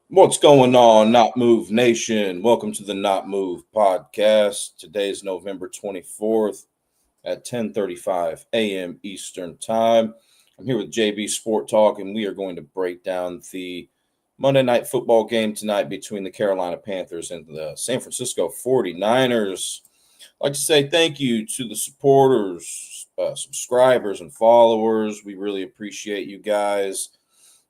What's going on, Not Move Nation? Welcome to the Not Move podcast. Today is November 24th at 10:35 a.m. Eastern Time. I'm here with JB Sport Talk, and we are going to break down the Monday night football game tonight between the Carolina Panthers and the San Francisco 49ers. I'd like to say thank you to the supporters, subscribers, and followers. We really appreciate you guys.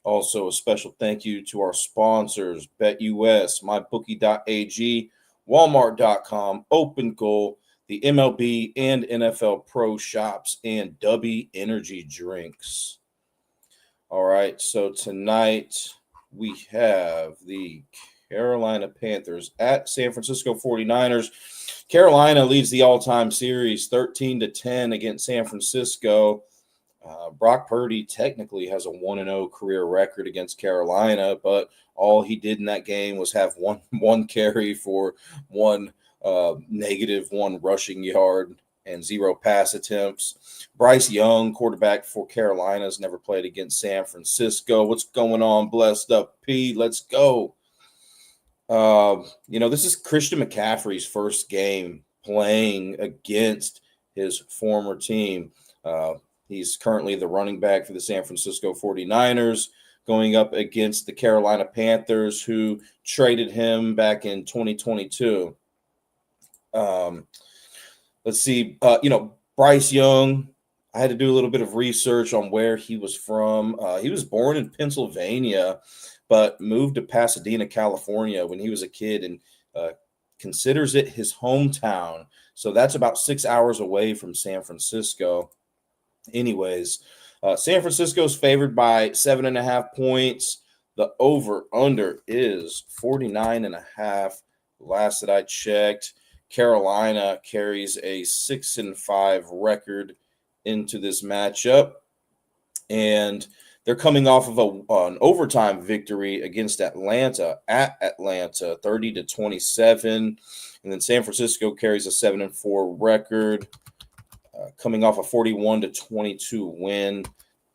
Also, a special thank you to our sponsors, BetUS, MyBookie.ag, Walmart.com, Open Goal, the MLB and NFL Pro Shops, and Dubby Energy Drinks. All right, so tonight we have the Carolina Panthers at San Francisco 49ers. Carolina leads the all-time series 13-10 against San Francisco. Brock Purdy technically has a 1-0 career record against Carolina, but all he did in that game was have one carry for one -1 rushing yard and 0 pass attempts. Bryce Young, quarterback for Carolina, has never played against San Francisco. What's going on? Blessed up P. Let's go. This is Christian McCaffrey's first game playing against his former team. He's currently the running back for the San Francisco 49ers, going up against the Carolina Panthers, who traded him back in 2022. Let's see. Bryce Young, I had to do a little bit of research on where he was from. He was born in Pennsylvania, but moved to Pasadena, California when he was a kid and considers it his hometown. So that's about 6 hours away from San Francisco. Anyways, San Francisco is favored by 7.5 points. The over-under is 49.5. Last that I checked, Carolina carries a 6-5 record into this matchup, and they're coming off of an overtime victory against Atlanta at Atlanta, 30-27, and then San Francisco carries a 7-4 record. Coming off a 41-22 win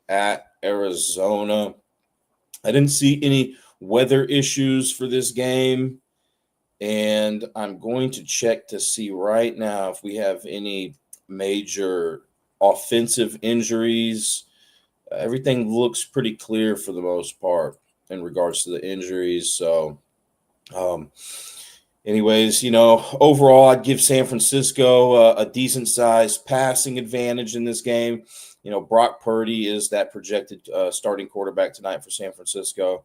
at Arizona. I didn't see any weather issues for this game, and I'm going to check to see right now if we have any major offensive injuries. Everything looks pretty clear for the most part in regards to the injuries. So, anyways, overall, I'd give San Francisco a decent sized passing advantage in this game. Brock Purdy is that projected starting quarterback tonight for San Francisco.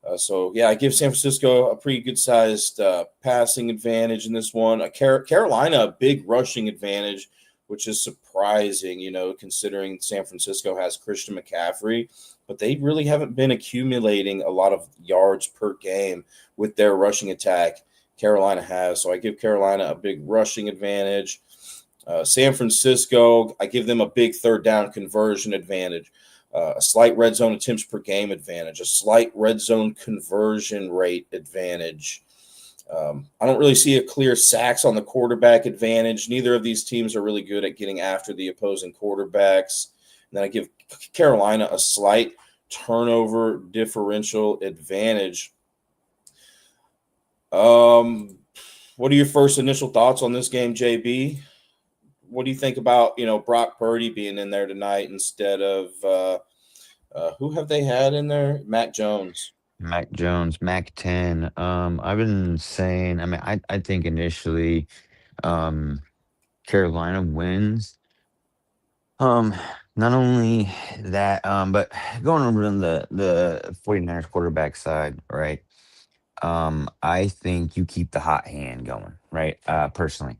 I give San Francisco a pretty good sized passing advantage in this one. Carolina, a big rushing advantage, which is surprising, considering San Francisco has Christian McCaffrey, but they really haven't been accumulating a lot of yards per game with their rushing attack. Carolina has. So I give Carolina a big rushing advantage. San Francisco, I give them a big third down conversion advantage, a slight red zone attempts per game advantage, a slight red zone conversion rate advantage. I don't really see a clear sacks on the quarterback advantage. Neither of these teams are really good at getting after the opposing quarterbacks. And then I give Carolina a slight turnover differential advantage. What are your first initial thoughts on this game, JB? What do you think about, Brock Purdy being in there tonight instead of who have they had in there? Mac Jones. Mac Jones, Mac 10. I've been saying, I think initially um Carolina wins. Um, Not only that, but going over on the 49ers quarterback side, right? I think you keep the hot hand going, right? Personally.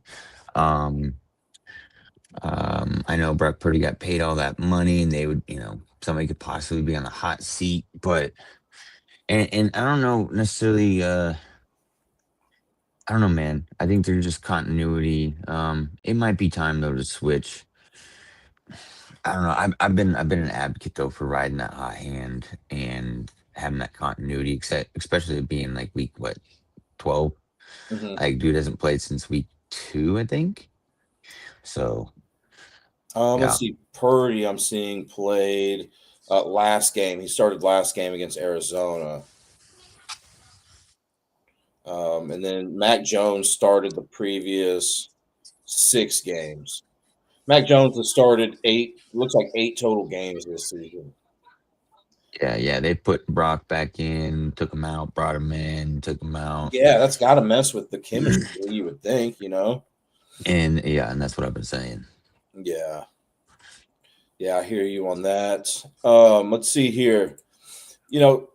Um, I know Brock Purdy got paid all that money and they would, somebody could possibly be on the hot seat, but and I don't know necessarily I don't know, man. I think there's just continuity. It might be time though to switch. I don't know. I've been an advocate though for riding that hot hand and having that continuity, except especially it being like week what 12. Mm-hmm. Like dude hasn't played since week 2, I think. So Let's yeah, see. Purdy, I'm seeing played last game. He started last game against Arizona. And then Mac Jones started the previous 6 games. Mac Jones has started looks like 8 total games this season. Yeah. They put Brock back in, took him out, brought him in, took him out. Yeah, that's got to mess with the chemistry, you would think. And that's what I've been saying. Yeah. Yeah, I hear you on that. Let's see here. You know,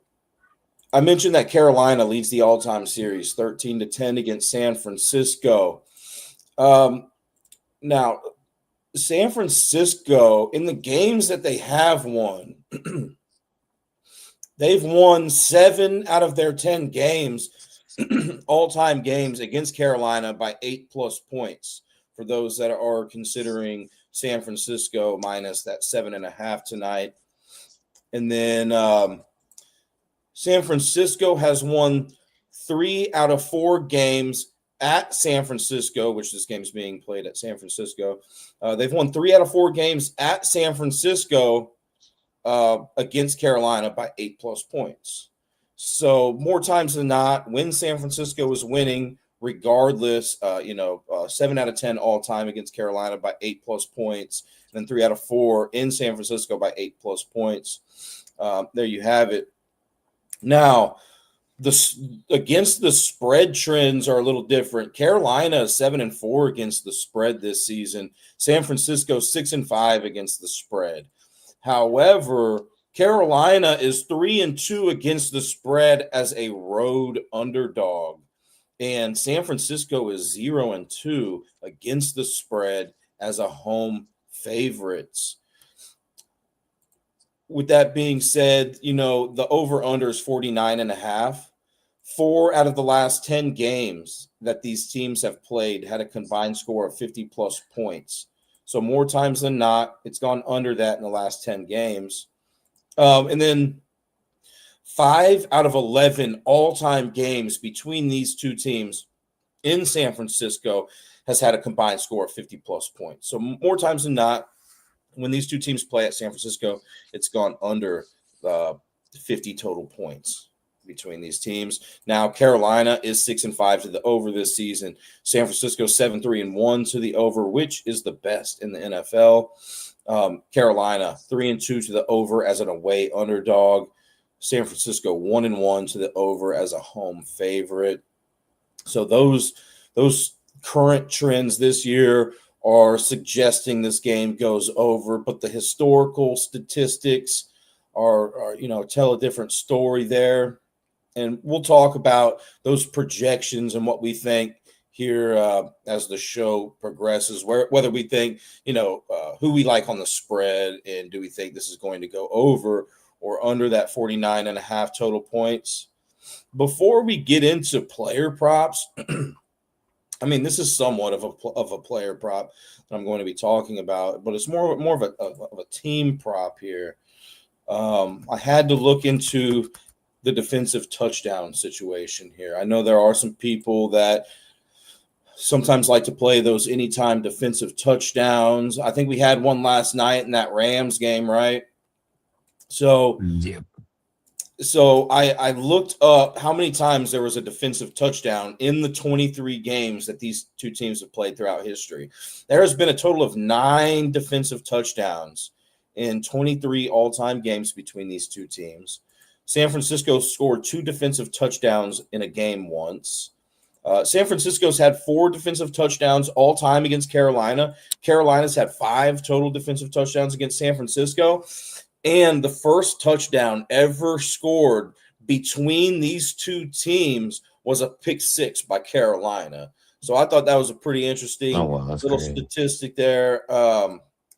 I mentioned that Carolina leads the all-time series 13-10 against San Francisco. Um, Now, San Francisco, in the games that they have won, they've won 7 out of their 10 games, all-time games against Carolina by 8+ points. For those that are considering San Francisco minus that 7.5 tonight. And then San Francisco has won 3 out of 4 games at San Francisco, which this game is being played at San Francisco. They've won 3 out of 4 games at San Francisco against Carolina by 8+ points. So more times than not, when San Francisco is winning, regardless, 7 out of 10 all time against Carolina by 8+ points, and then 3 out of 4 in San Francisco by 8+ points. There you have it. Now, against the spread trends are a little different. Carolina is 7-4 against the spread this season. San Francisco 6-5 against the spread. However, Carolina is 3-2 against the spread as a road underdog, and San Francisco is 0-2 against the spread as a home favorites. With that being said, the over-under is 49.5. 4 out of the last 10 games that these teams have played had a combined score of 50+ points. So more times than not, it's gone under that in the last 10 games. And then 5 out of 11 all-time games between these two teams in San Francisco has had a combined score of 50+ points. So more times than not, when these two teams play at San Francisco, it's gone under 50 total points between these teams. Now, Carolina is 6-5 to the over this season. San Francisco 7-3-1 to the over, which is the best in the NFL. Carolina 3-2 to the over as an away underdog. San Francisco 1-1 to the over as a home favorite. So those current trends this year are suggesting this game goes over, but the historical statistics are tell a different story there. And we'll talk about those projections and what we think here as the show progresses, whether we think, who we like on the spread, and do we think this is going to go over or under that 49.5 total points. Before we get into player props, I mean, this is somewhat of a player prop that I'm going to be talking about, but it's more of a team prop here. I had to look into the defensive touchdown situation here. I know there are some people that sometimes like to play those anytime defensive touchdowns. I think we had one last night in that Rams game, right? So Yep. So I looked up how many times there was a defensive touchdown in the 23 games that these two teams have played throughout history. There has been a total of 9 defensive touchdowns in 23 all-time games between these two teams. San Francisco scored 2 defensive touchdowns in a game once. San Francisco's had 4 defensive touchdowns all time against Carolina. Carolina's had 5 total defensive touchdowns against San Francisco. And the first touchdown ever scored between these two teams was a pick 6 by Carolina. So I thought that was a pretty interesting That's little great. statistic there.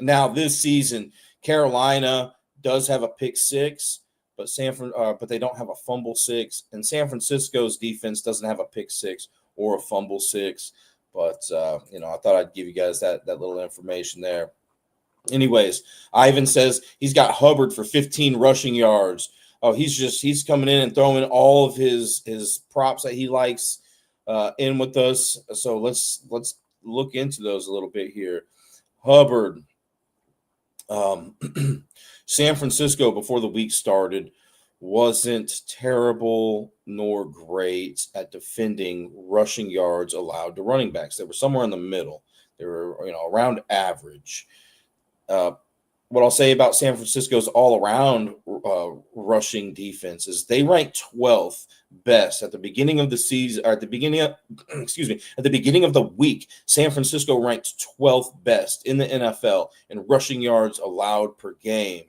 Now this season, Carolina does have a pick 6, but but they don't have a fumble 6, and San Francisco's defense doesn't have a pick 6 or a fumble 6. But I thought I'd give you guys that little information there. Anyways, Ivan says he's got Hubbard for 15 rushing yards. Oh, he's coming in and throwing all of his props that he likes in with us. So let's look into those a little bit here. Hubbard, San Francisco before the week started wasn't terrible nor great at defending rushing yards allowed to running backs. They were somewhere in the middle. They were, around average. Uh, what I'll say about San Francisco's all-around rushing defense is they ranked 12th best at the beginning of the season, or at the beginning of, excuse me, at the beginning of the week. San Francisco ranked 12th best in the NFL in rushing yards allowed per game.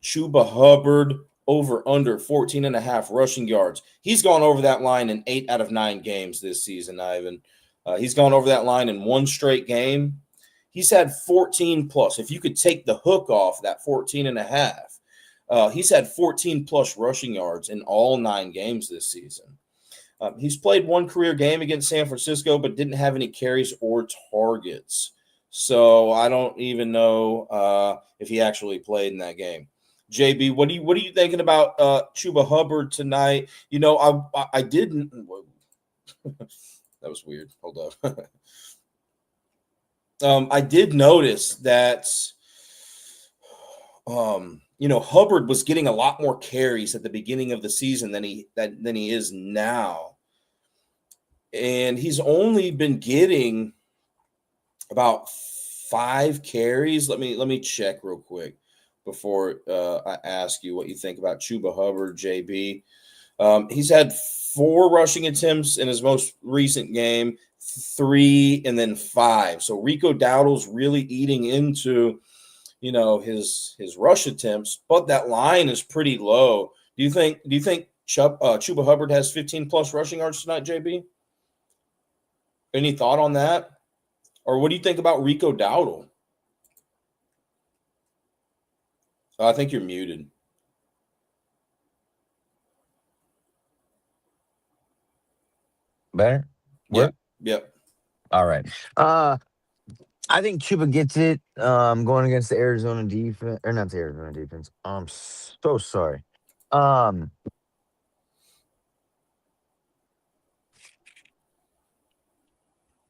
Chuba Hubbard over under 14 and a half rushing yards. He's gone over that line in 8 out of 9 games this season, Ivan. He's gone over that line in one straight game. He's had 14 plus. If you could take the hook off that 14 and a half, he's had 14 plus rushing yards in all 9 games this season. He's played one career game against San Francisco, but didn't have any carries or targets. So I don't even know if he actually played in that game. JB, what are you thinking about Chuba Hubbard tonight? I didn't. That was weird. Hold up. I did notice that, Hubbard was getting a lot more carries at the beginning of the season than he is now, and he's only been getting about 5 carries. Let me check real quick before I ask you what you think about Chuba Hubbard, JB. He's had 4 rushing attempts in his most recent game, 3 and then 5. So Rico Dowdle's really eating into, his rush attempts, but that line is pretty low. Do you think Chuba Hubbard has 15 plus rushing yards tonight, JB? Any thought on that? Or what do you think about Rico Dowdle? I think you're muted. Better? Work? Yep. All right. I think Chuba gets it. Going against the Arizona defense, or not the Arizona defense. I'm so sorry. Um,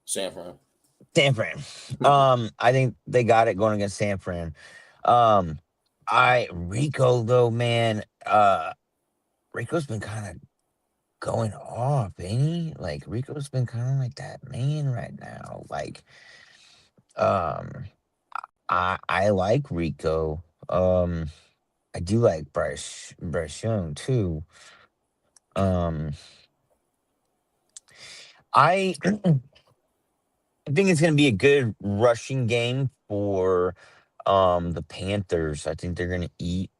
San Fran. San Fran. I think they got it going against San Fran. Rico though, man. Rico's been kind of going off, ain't he? Like Rico's been kind of like that man right now. Like, um, I like Rico. I do like Bryce Young too. Um, I I think it's gonna be a good rushing game for the Panthers. I think they're gonna eat.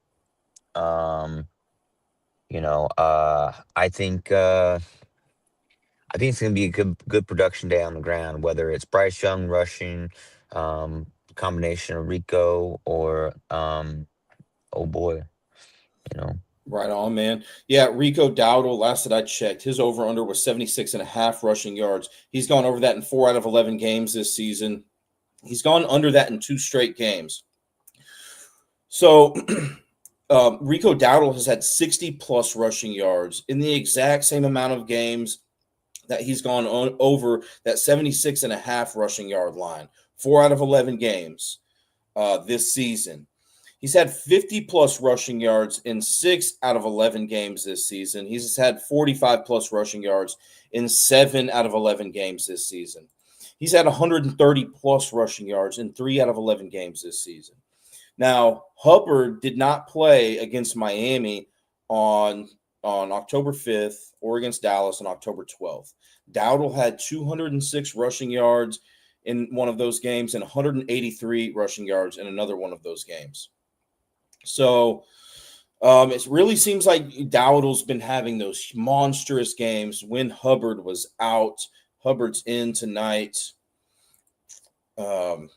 Um, I think it's gonna be a good production day on the ground, whether it's Bryce Young rushing, combination of Rico or oh boy, you know. Right on, man. Yeah, Rico Dowdle, last that I checked, his over-under was 76 and a half rushing yards. He's gone over that in 4 out of 11 games this season. He's gone under that in 2 straight games. So Rico Dowdle has had 60-plus rushing yards in the exact same amount of games that he's gone over that 76 and a half rushing yard line. 4 out of 11 games this season. He's had 50-plus rushing yards in 6 out of 11 games this season. He's had 45-plus rushing yards in 7 out of 11 games this season. He's had 130-plus rushing yards in 3 out of 11 games this season. Now, Hubbard did not play against Miami on October 5th or against Dallas on October 12th. Dowdle had 206 rushing yards in one of those games and 183 rushing yards in another one of those games. So it really seems like Dowdle's been having those monstrous games when Hubbard was out. Hubbard's in tonight. And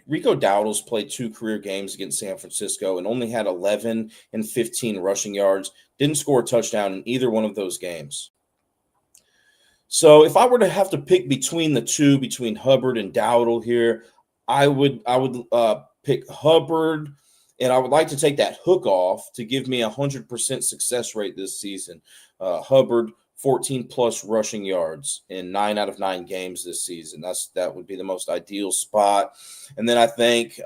Rico Dowdle's played 2 career games against San Francisco and only had 11 and 15 rushing yards. Didn't score a touchdown in either one of those games. So if I were to have to pick between the two, between Hubbard and Dowdle here, I would pick Hubbard. And I would like to take that hook off to give me 100% success rate this season. Hubbard, 14-plus rushing yards in 9 out of 9 games this season. That would be the most ideal spot. And then I think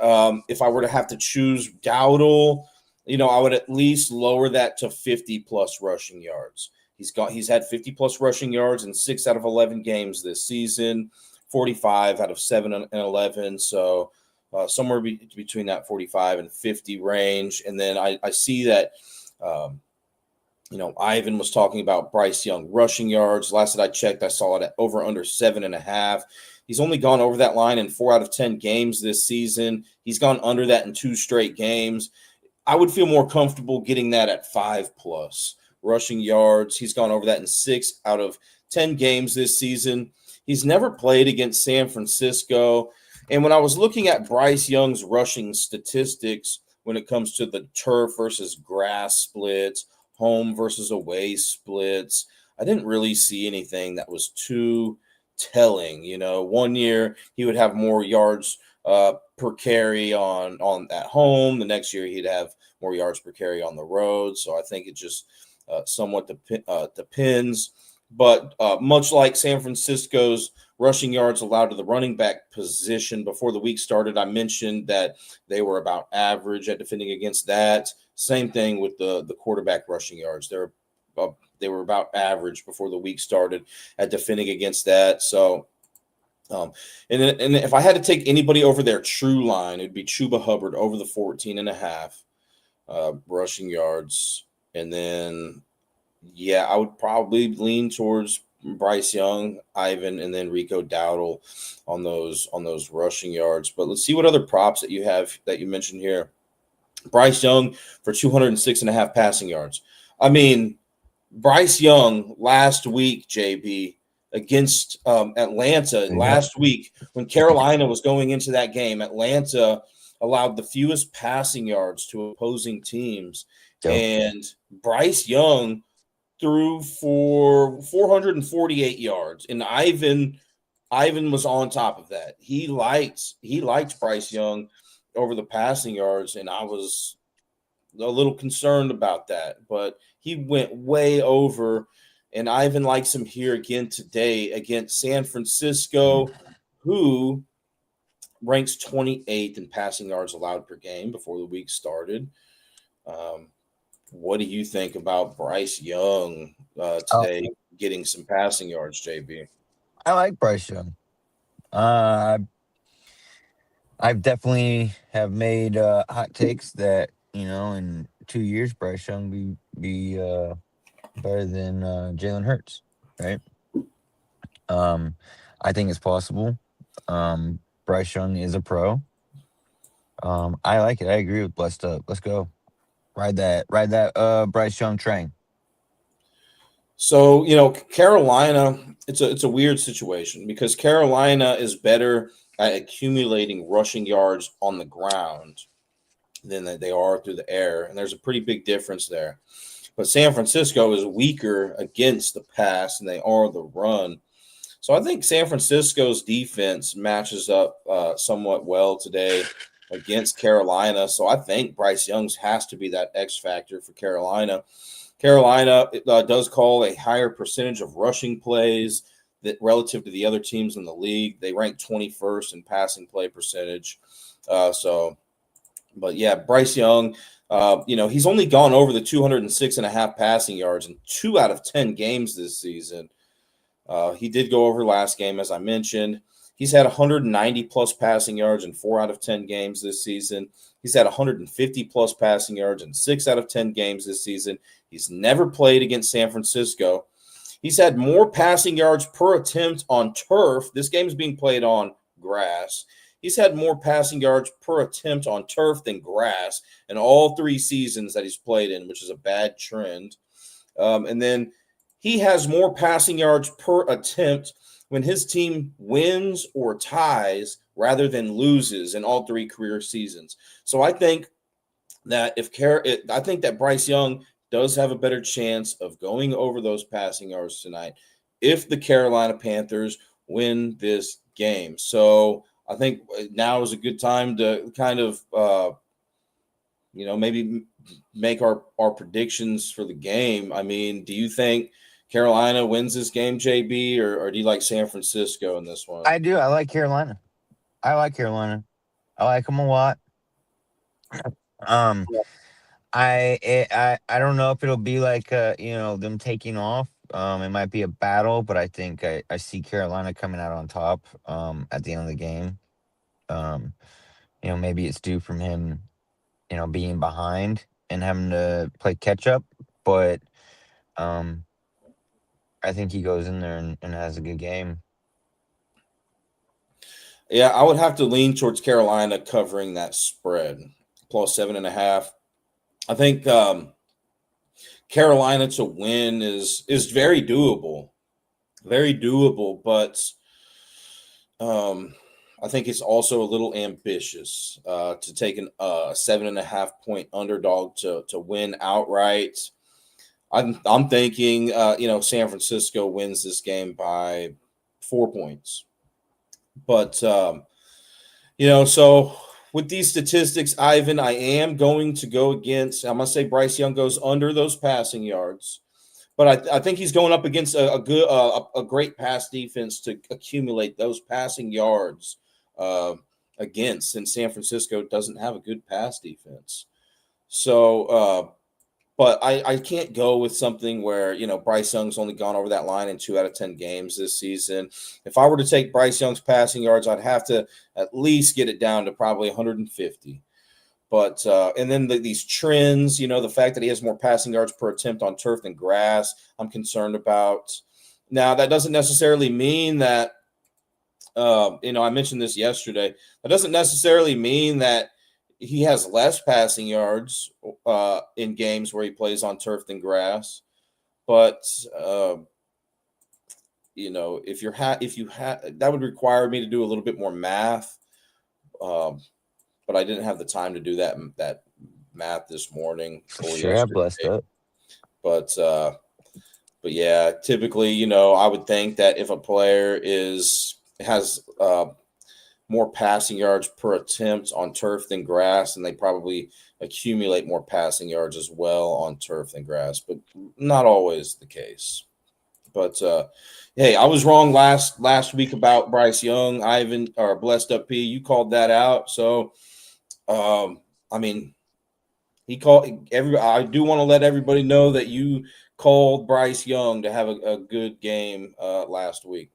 if I were to have to choose Dowdle, I would at least lower that to 50 plus rushing yards. He's had 50 plus rushing yards in 6 out of 11 games this season, 45 out of 7 and 11. So somewhere between that 45 and 50 range. And then I see that um, Ivan was talking about Bryce Young rushing yards. Last that I checked, I saw it at over under 7.5. He's only gone over that line in 4 out of 10 games this season. He's gone under that in 2 straight games. I would feel more comfortable getting that at 5 plus rushing yards. He's gone over that in 6 out of 10 games this season. He's never played against San Francisco. And when I was looking at Bryce Young's rushing statistics when it comes to the turf versus grass splits, home versus away splits, I didn't really see anything that was too telling. 1 year he would have more yards per carry on at home. The next year he'd have more yards per carry on the road. So I think it just somewhat depends. But much like San Francisco's rushing yards allowed to the running back position before the week started, I mentioned that they were about average at defending against that. Same thing with the quarterback rushing yards. They were about average before the week started at defending against that. So, and if I had to take anybody over their true line, it'd be Chuba Hubbard over the 14.5 rushing yards. And then, yeah, I would probably lean towards Bryce Young, Ivan, and then Rico Dowdle on those rushing yards. But let's see what other props that you have that you mentioned here. Bryce Young for 206.5 passing yards. I mean, Bryce Young last week, JB, against Atlanta last week when Carolina was going into that game. Atlanta allowed the fewest passing yards to opposing teams, and Bryce Young threw for 448 yards, and Ivan was on top of that. He liked Bryce Young over the passing yards, and I was a little concerned about that, but he went way over, and Ivan likes him here again today against San Francisco, who ranks 28th in passing yards allowed per game before the week started. What do you think about Bryce Young today getting some passing yards, JB? I like Bryce Young. Uh, I've definitely have made hot takes that in 2 years Bryce Young be better than Jalen Hurts, right? Um, I think it's possible. Bryce Young is a pro. I like it. I agree with Blessed Up. Let's go. Ride that Bryce Young train. So, Carolina, it's a weird situation because Carolina is better at accumulating rushing yards on the ground than they are through the air, and there's a pretty big difference there. But San Francisco is weaker against the pass than they are the run. So I think San Francisco's defense matches up somewhat well today against Carolina. So I think Bryce Young's has to be that X factor for Carolina. Carolina does call a higher percentage of rushing plays that relative to the other teams in the league. They rank 21st in passing play percentage. But yeah, Bryce Young, he's only gone over the 206.5 passing yards in 2 out of 10 games this season. He did go over last game, as I mentioned. He's had 190 plus passing yards in 4 out of 10 games this season. He's had 150 plus passing yards in 6 out of 10 games this season. He's never played against San Francisco. He's had more passing yards per attempt on turf. This game is being played on grass. He's had more passing yards per attempt on turf than grass in all 3 seasons that he's played in, which is a bad trend. And then he has more passing yards per attempt when his team wins or ties rather than loses in all 3 career seasons. So I think that I think that Bryce Young does have a better chance of going over those passing yards tonight if the Carolina Panthers win this game. So I think now is a good time to kind of, maybe make our predictions for the game. I mean, do you think Carolina wins this game, JB, or do you like San Francisco in this one? I do. I like Carolina. I like them a lot. Um, I don't know if it'll be like them taking off. It might be a battle, but I think I see Carolina coming out on top at the end of the game. Um, maybe it's due from him, being behind and having to play catch up, but um I think he goes in there and has a good game. Yeah, I would have to lean towards Carolina covering that spread plus 7.5. I think Carolina to win is very doable, but um, I think it's also a little ambitious to take an 7.5 point underdog to win outright. I'm thinking San Francisco wins this game by 4 points, but so with these statistics, Ivan, I am going to go against. I'm gonna say Bryce Young goes under those passing yards, but I think he's going up against a great pass defense to accumulate those passing yards against, since San Francisco doesn't have a good pass defense. So, but I can't go with something where Bryce Young's only gone over that line in 2 out of 10 games this season. If I were to take Bryce Young's passing yards, I'd have to at least get it down to probably 150. But and then these trends, the fact that he has more passing yards per attempt on turf than grass, I'm concerned about. Now that doesn't necessarily mean that I mentioned this yesterday. That doesn't necessarily mean that he has less passing yards in games where he plays on turf than grass. But if you that would require me to do a little bit more math. But I didn't have the time to do that math this morning For or sure, I blessed yesterday. up. But yeah, typically, I would think that if a player has more passing yards per attempt on turf than grass, and they probably accumulate more passing yards as well on turf than grass, but not always the case. But hey, I was wrong last week about Bryce Young. Ivan or Blessed Up P, you called that out. So I mean, he called every. I do want to let everybody know that you called Bryce Young to have a good game last week,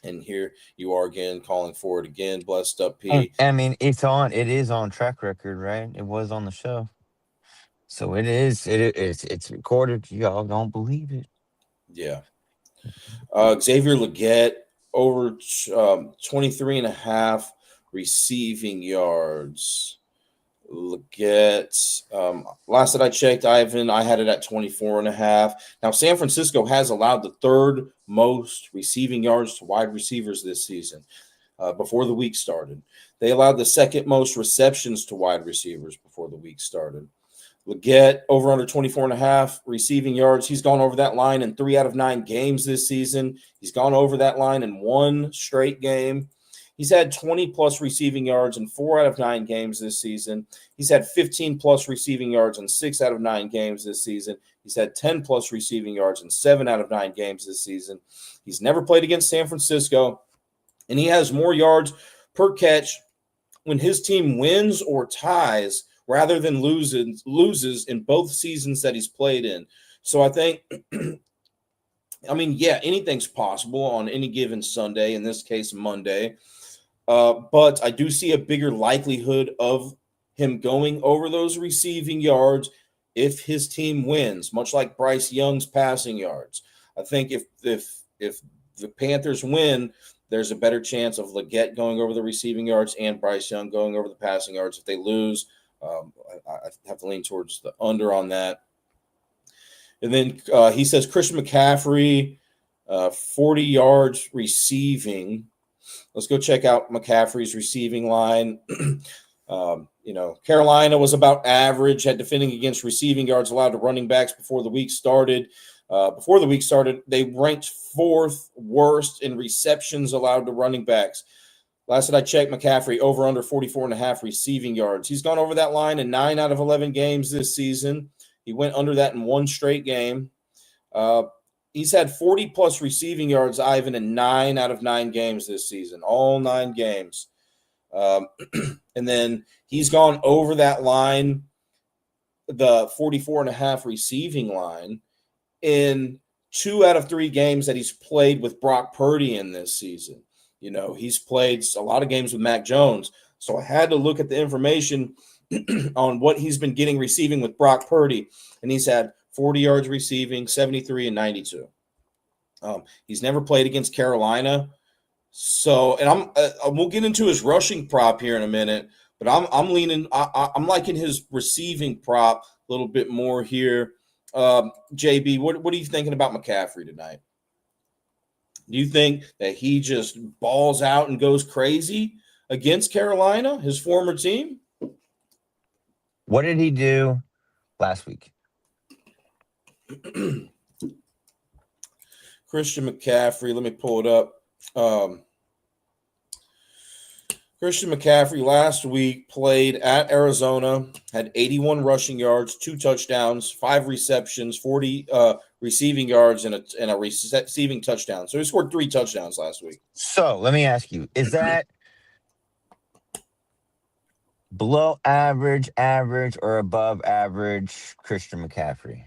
and here you are again calling for it again. Blessed Up And P. I mean, it is on track record, right? It was on the show. So it's recorded. Y'all don't believe it. Yeah. Xavier Leggett over 23 and a half receiving yards. Leggett, last that I checked, Ivan, I had it at 24 and a half. Now, San Francisco has allowed the third most receiving yards to wide receivers this season before the week started. They allowed the second most receptions to wide receivers before the week started. Leggett over under 24 and a half receiving yards. He's gone over that line in 3 out of 9 games this season. He's gone over that line in one straight game. He's had 20 plus receiving yards in 4 out of 9 games this season. He's had 15 plus receiving yards in 6 out of 9 games this season. He's had 10 plus receiving yards in 7 out of 9 games this season. He's never played against San Francisco, and he has more yards per catch when his team wins or ties rather than loses in both seasons that he's played in. So I think, yeah, anything's possible on any given Sunday, in this case, Monday. But I do see a bigger likelihood of him going over those receiving yards if his team wins, much like Bryce Young's passing yards. I think if the Panthers win, there's a better chance of Leggett going over the receiving yards and Bryce Young going over the passing yards. If they lose, I have to lean towards the under on that. And then he says Christian McCaffrey, 40 yards receiving. Let's go check out McCaffrey's receiving line. Carolina was about average at defending against receiving yards allowed to running backs before the week started. They ranked fourth worst in receptions allowed to running backs. Last that I checked, McCaffrey over under 44 and a half receiving yards. He's gone over that line in 9 out of 11 games this season. He went under that in one straight game. He's had 40 plus receiving yards, Ivan, in 9 out of 9 games this season, all 9 games. And then he's gone over that line the 44.5 receiving line in 2 out of 3 games that he's played with Brock Purdy in this season. He's played a lot of games with Mac Jones. So I had to look at the information on what he's been getting receiving with Brock Purdy. And he's had 40 yards receiving, 73 and 92. He's never played against Carolina. So, and we'll get into his rushing prop here in a minute, but I'm leaning, I'm liking his receiving prop a little bit more here. JB, what are you thinking about McCaffrey tonight? Do you think that he just balls out and goes crazy against Carolina, his former team? What did he do last week? Christian McCaffrey, let me pull it up. Christian McCaffrey last week played at Arizona, had 81 rushing yards, 2 touchdowns, 5 receptions, 40 receiving yards, and a receiving touchdown. So he scored 3 touchdowns last week. So let me ask you, is that below average, or above average Christian McCaffrey?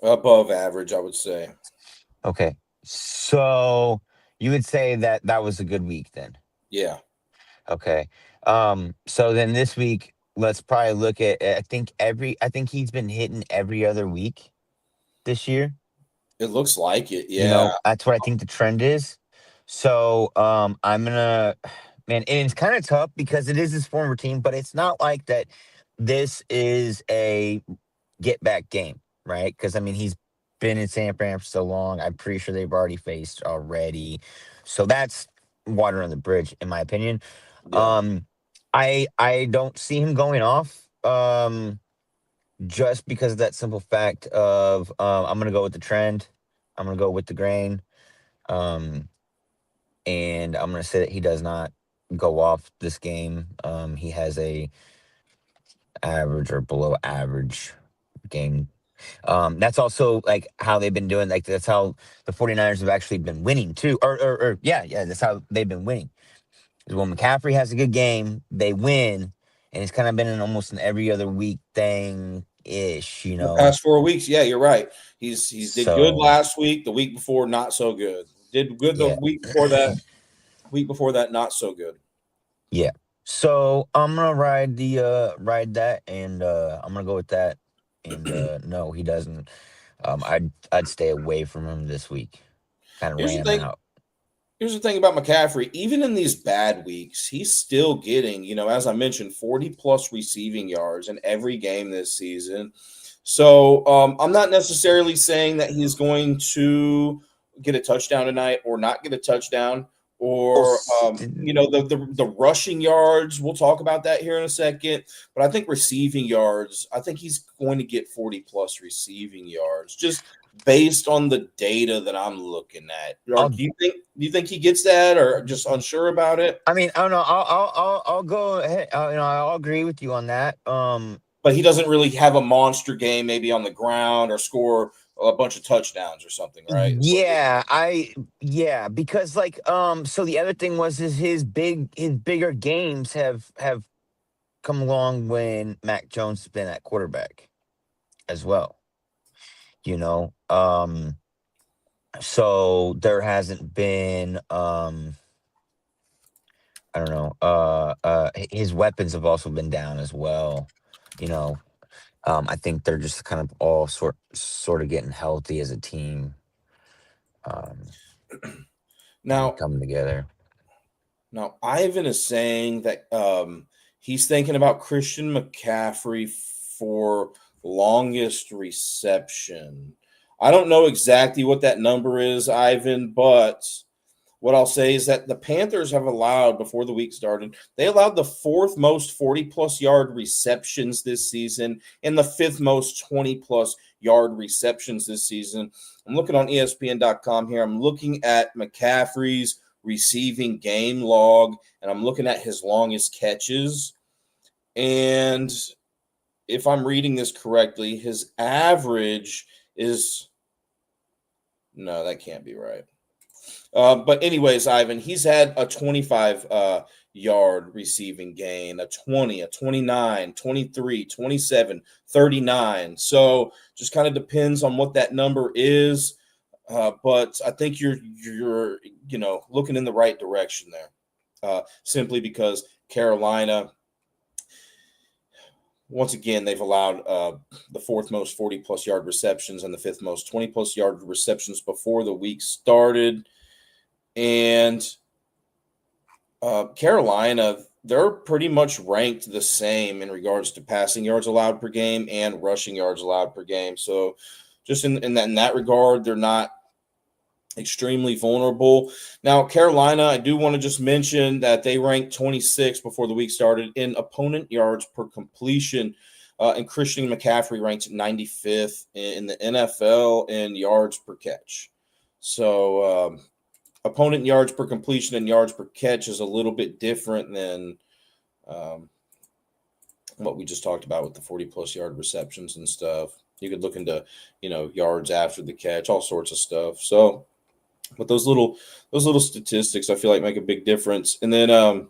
Above average, I would say. Okay. So you would say that was a good week then? Yeah. Okay. So then this week, let's probably look at, I think he's been hitting every other week this year. It looks like it. Yeah. That's what I think the trend is. So I'm gonna, man, and it's kind of tough because it is his former team, but it's not like that this is a get back game, right? Because I mean he's been in San Fran for so long. I'm pretty sure they've already faced already. So that's water on the bridge, in my opinion. Yeah. I don't see him going off. Just because of that simple fact of I'm gonna go with the trend. I'm gonna go with the grain. And I'm gonna say that he does not go off this game. He has a average or below average game. That's also like how they've been doing. Like that's how the 49ers have actually been winning too. Or yeah, that's how they've been winning. Is when McCaffrey has a good game, they win, and it's kind of been almost an every other week thing ish, The past 4 weeks, yeah, you're right. He's did good So last week. The week before, not so good. Did good the yeah, week before that. Week before that, not so good. yeah. So I'm gonna ride that, and I'm gonna go with that. And no, he doesn't. I'd stay away from him this week. Kind of Here's ran the him thing. out. Here's the thing about McCaffrey. Even in these bad weeks, he's still getting, as I mentioned, 40 plus receiving yards in every game this season. So I'm not necessarily saying that he's going to get a touchdown tonight or not get a touchdown, Well, or the rushing yards. We'll talk about that here in a second. But I think receiving yards, I think he's going to get 40 plus receiving yards just based on the data that I'm looking at. Or I'll. do you think he gets that, or just unsure about it? I mean, I don't know. I'll go ahead. I'll agree with you on that. But he doesn't really have a monster game, maybe on the ground, or score a bunch of touchdowns or something, right? Yeah, because so the other thing was is his bigger games have come along when Mac Jones has been at quarterback as well. You know, so there hasn't been I don't know, his weapons have also been down as well. You know, I think they're just kind of all sort of getting healthy as a team. Um, and Now, coming together. Now, Ivan is saying that he's thinking about Christian McCaffrey for longest reception. I don't know exactly what that number is, Ivan, but what I'll say is that the Panthers have allowed, before the week started, they allowed the 4th most 40-plus yard receptions this season and the 5th most 20-plus yard receptions this season. I'm looking on ESPN.com here. I'm looking at McCaffrey's receiving game log, and I'm looking at his longest catches. And if I'm reading this correctly, his average is – no, that can't be right. But anyways, Ivan, he's had a 25 yard receiving gain, a 20, a 29, 23, 27, 39. So just kind of depends on what that number is. But I think you're looking in the right direction there. Simply because Carolina, once again, they've allowed the fourth most 40-plus yard receptions and the fifth most 20-plus yard receptions before the week started. And Carolina, they're pretty much ranked the same in regards to passing yards allowed per game and rushing yards allowed per game. So just in that regard, they're not extremely vulnerable. Now, Carolina, I do want to just mention that they ranked 26th before the week started in opponent yards per completion. And Christian McCaffrey ranked 95th in the NFL in yards per catch. So opponent yards per completion and yards per catch is a little bit different than what we just talked about with the 40-plus yard receptions and stuff. You could look into, yards after the catch, all sorts of stuff. So, but those little statistics, I feel like, make a big difference. And then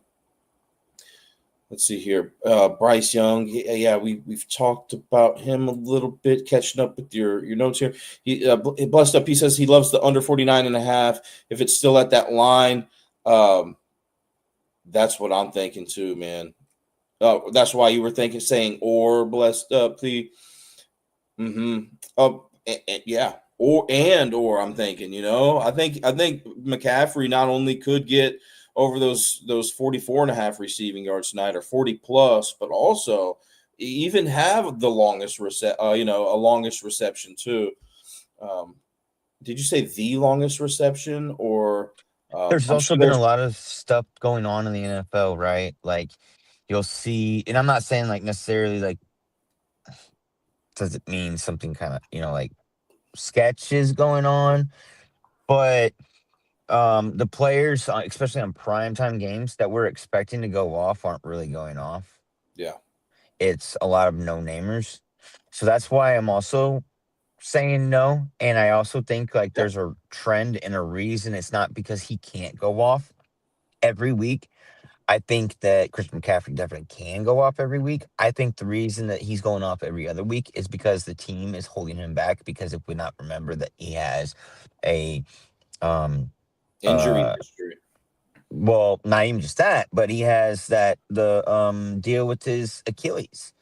let's see here, Bryce Young. Yeah, we've talked about him a little bit. Catching up with your notes here, he blessed up. He says he loves the under 49.5. If it's still at that line, that's what I'm thinking too, man. That's why you were saying or blessed up the. Yeah. Or I'm thinking, I think McCaffrey not only could get over those 44.5 receiving yards tonight or 40 plus, but also even have the longest a longest reception too. Did you say the longest reception or? There's also been a lot of stuff going on in the NFL, right? Like you'll see, and I'm not saying like necessarily like does it mean something kind of like sketches going on, but the players, especially on primetime games that we're expecting to go off, aren't really going off. Yeah, it's a lot of no-namers, so that's why I'm also saying no. And I also think like there's a trend and a reason. It's not because he can't go off every week. I think that Christian McCaffrey definitely can go off every week. I think the reason that he's going off every other week is because the team is holding him back. Because if we not remember that he has a injury history. Well, not even just that, but he has the deal with his Achilles,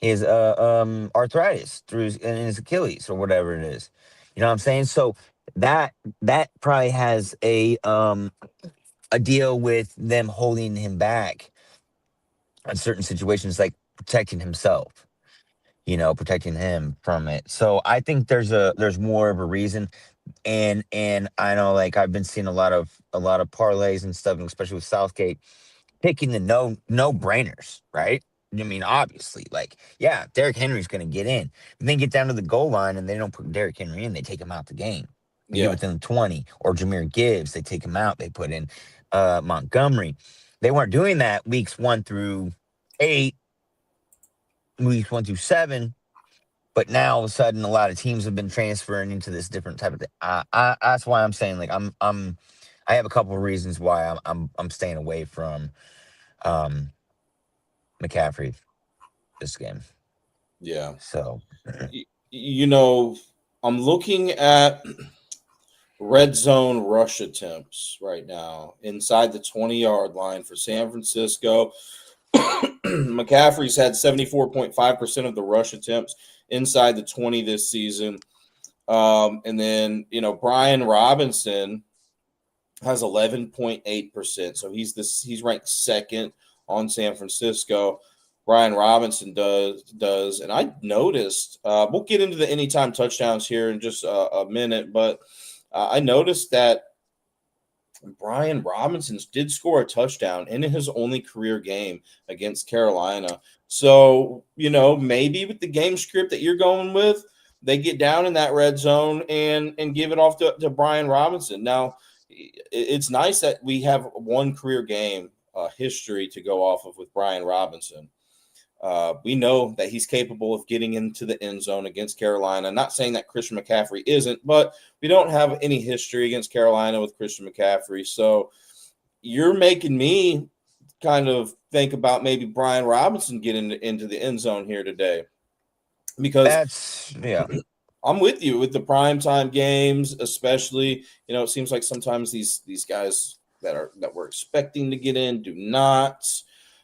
his arthritis in his Achilles or whatever it is. You know what I'm saying? So that probably has a deal with them holding him back in certain situations, like protecting himself, protecting him from it. So I think there's more of a reason. And I know, like, I've been seeing a lot of parlays and stuff, and especially with Southgate picking the no brainers, right? I mean, obviously, like, yeah, Derrick Henry's going to get in. And then get down to the goal line and they don't put Derrick Henry in, they take him out the game. They get within the 20. Or Jahmyr Gibbs, they take him out, they put in Montgomery. They weren't doing that weeks 1 through 8, weeks 1 through 7. But now all of a sudden, a lot of teams have been transferring into this different type of thing. That's why I'm saying, like, I have a couple of reasons why I'm staying away from McCaffrey this game. Yeah. So, I'm looking at red zone rush attempts right now inside the 20-yard line for San Francisco. McCaffrey's had 74.5% of the rush attempts inside the 20 this season. And then, Brian Robinson has 11.8%. So he's ranked second on San Francisco. Brian Robinson does. And I noticed, we'll get into the anytime touchdowns here in just a minute, but I noticed that Brian Robinson did score a touchdown in his only career game against Carolina. So, maybe with the game script that you're going with, they get down in that red zone and give it off to Brian Robinson. Now, it's nice that we have one career game history to go off of with Brian Robinson. We know that he's capable of getting into the end zone against Carolina. Not saying that Christian McCaffrey isn't, but we don't have any history against Carolina with Christian McCaffrey. So you're making me kind of think about maybe Brian Robinson getting into the end zone here today, because That's yeah. I'm with you with the primetime games, especially. It seems like sometimes these guys that we're expecting to get in do not.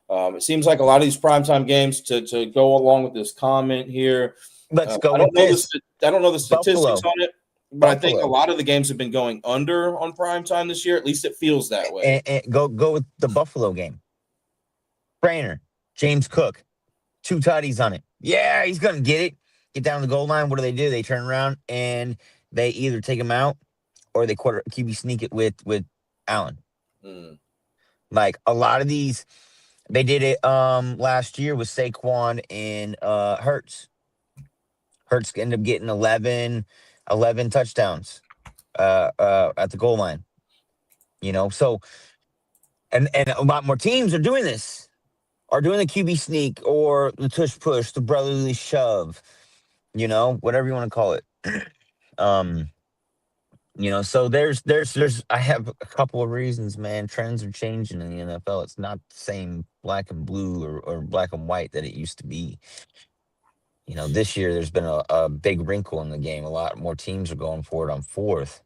It seems like a lot of these primetime games, to go along with this comment here. Let's go I with don't know this. I don't know the statistics Buffalo. on it, but I think a Buffalo. lot of the games have been going under on primetime this year. At least it feels that way. And go with the Buffalo game. Trainer, James Cook, 2 tutties on it. Yeah, he's gonna get it. Get down the goal line. What do? They turn around and they either take him out or they quarter QB sneak it with Allen. Mm. Like a lot of these, they did it last year with Saquon and Hurts. Hurts ended up getting 11 touchdowns at the goal line. So and a lot more teams are doing this. Are doing the QB sneak or the tush push, the brotherly shove, whatever you want to call it. Um, so there's I have a couple of reasons, man. Trends are changing in the NFL. It's not the same black and blue or black and white that it used to be. This year there's been a big wrinkle in the game. A lot more teams are going for it on fourth,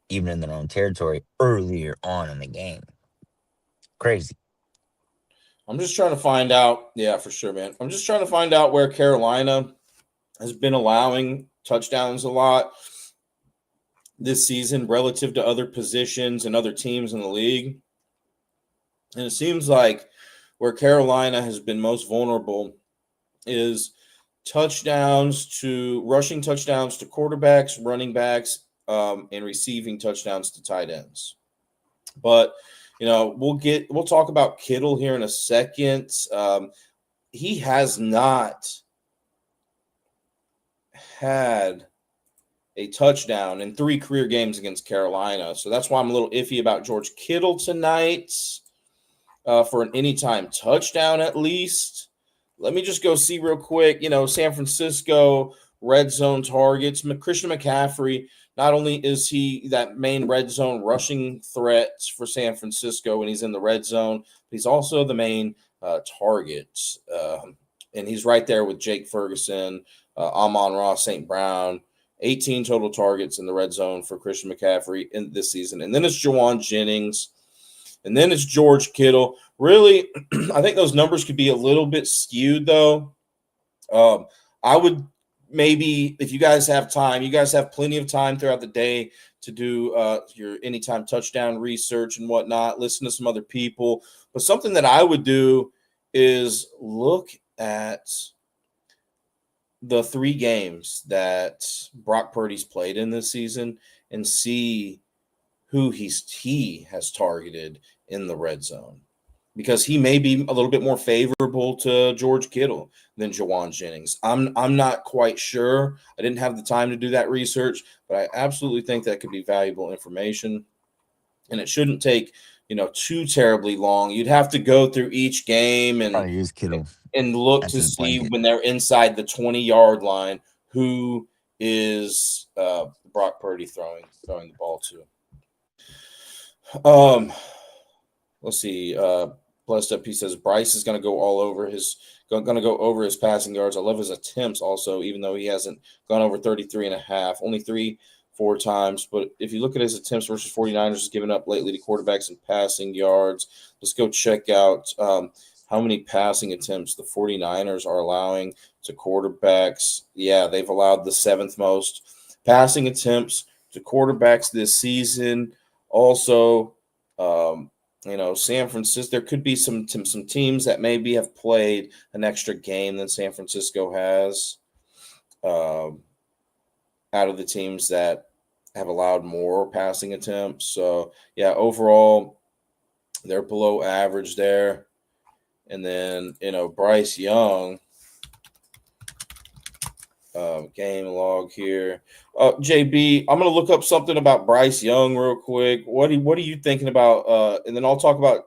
even in their own territory, earlier on in the game. Crazy. I'm just trying to find out. Yeah, for sure, man. I'm just trying to find out where Carolina has been allowing touchdowns a lot this season relative to other positions and other teams in the league. And it seems like where Carolina has been most vulnerable is rushing touchdowns to quarterbacks, running backs, and receiving touchdowns to tight ends. But we'll talk about Kittle here in a second. He has not had a touchdown in 3 career games against Carolina, so that's why I'm a little iffy about George Kittle tonight for an anytime touchdown at least. Let me just go see real quick. San Francisco red zone targets. Christian McCaffrey, not only is he that main red zone rushing threat for San Francisco when he's in the red zone, but he's also the main target. And he's right there with Jake Ferguson, Amon-Ra St. Brown. 18 total targets in the red zone for Christian McCaffrey in this season. And then it's Juwan Jennings. And then it's George Kittle. Really, I think those numbers could be a little bit skewed, though. I would maybe, if you guys have time, you guys have plenty of time throughout the day to do your anytime touchdown research and whatnot, listen to some other people. But something that I would do is look at the 3 games that Brock Purdy's played in this season and see who he has targeted in the red zone, because he may be a little bit more favorable to George Kittle than Juwan Jennings. I'm not quite sure. I didn't have the time to do that research, but I absolutely think that could be valuable information, and it shouldn't take too terribly long. You'd have to go through each game Probably use Kittle and look as to his see blanket. when they're inside the 20-yard line who is Brock Purdy throwing the ball to. Let's see. Blessed up, he says Bryce is going to go over his passing yards. I love his attempts also, even though he hasn't gone over 33 and a half, only 4 times. But if you look at his attempts versus 49ers, he's given up lately to quarterbacks and passing yards. Let's go check out how many passing attempts the 49ers are allowing to quarterbacks. Yeah, they've allowed the 7th most passing attempts to quarterbacks this season. Also, San Francisco, there could be some teams that maybe have played an extra game than San Francisco has out of the teams that have allowed more passing attempts. So, yeah, overall, they're below average there. And then, Bryce Young, game log here. JB, I'm going to look up something about Bryce Young real quick. What are you thinking about? And then I'll talk about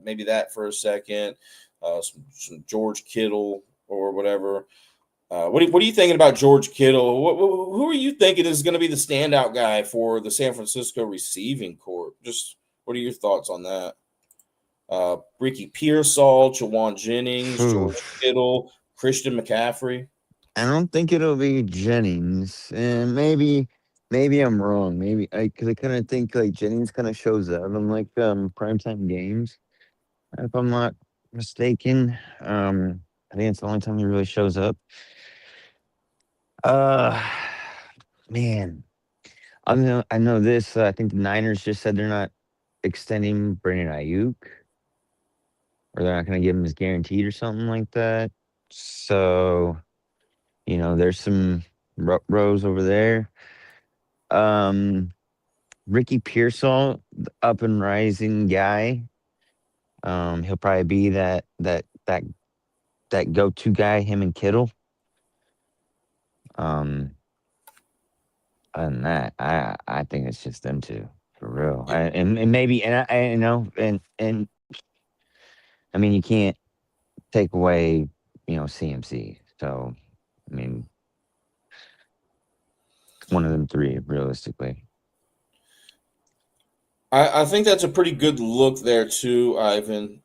maybe that for a second. Some George Kittle or whatever. What are you thinking about George Kittle? Who are you thinking is going to be the standout guy for the San Francisco receiving corps? Just What are your thoughts on that? Ricky Pearsall, Jawan Jennings, George Oof. Kittle, Christian McCaffrey. I don't think it'll be Jennings, and maybe I'm wrong. Maybe because I kind of think like Jennings kind of shows up in like primetime games, if I'm not mistaken. I think it's the only time he really shows up. Uh, man, I know this. I think the Niners just said they're not extending Brandon Ayuk, or they're not going to give him his guaranteed or something like that. So there's some rows over there. Um, Ricky Pearsall, the up and rising guy. He'll probably be that go to guy. Him and Kittle. Um, Other than that, I think it's just them two for real. And maybe and I mean you can't take away CMC. So I mean one of them three realistically. I think that's a pretty good look there too, Ivan.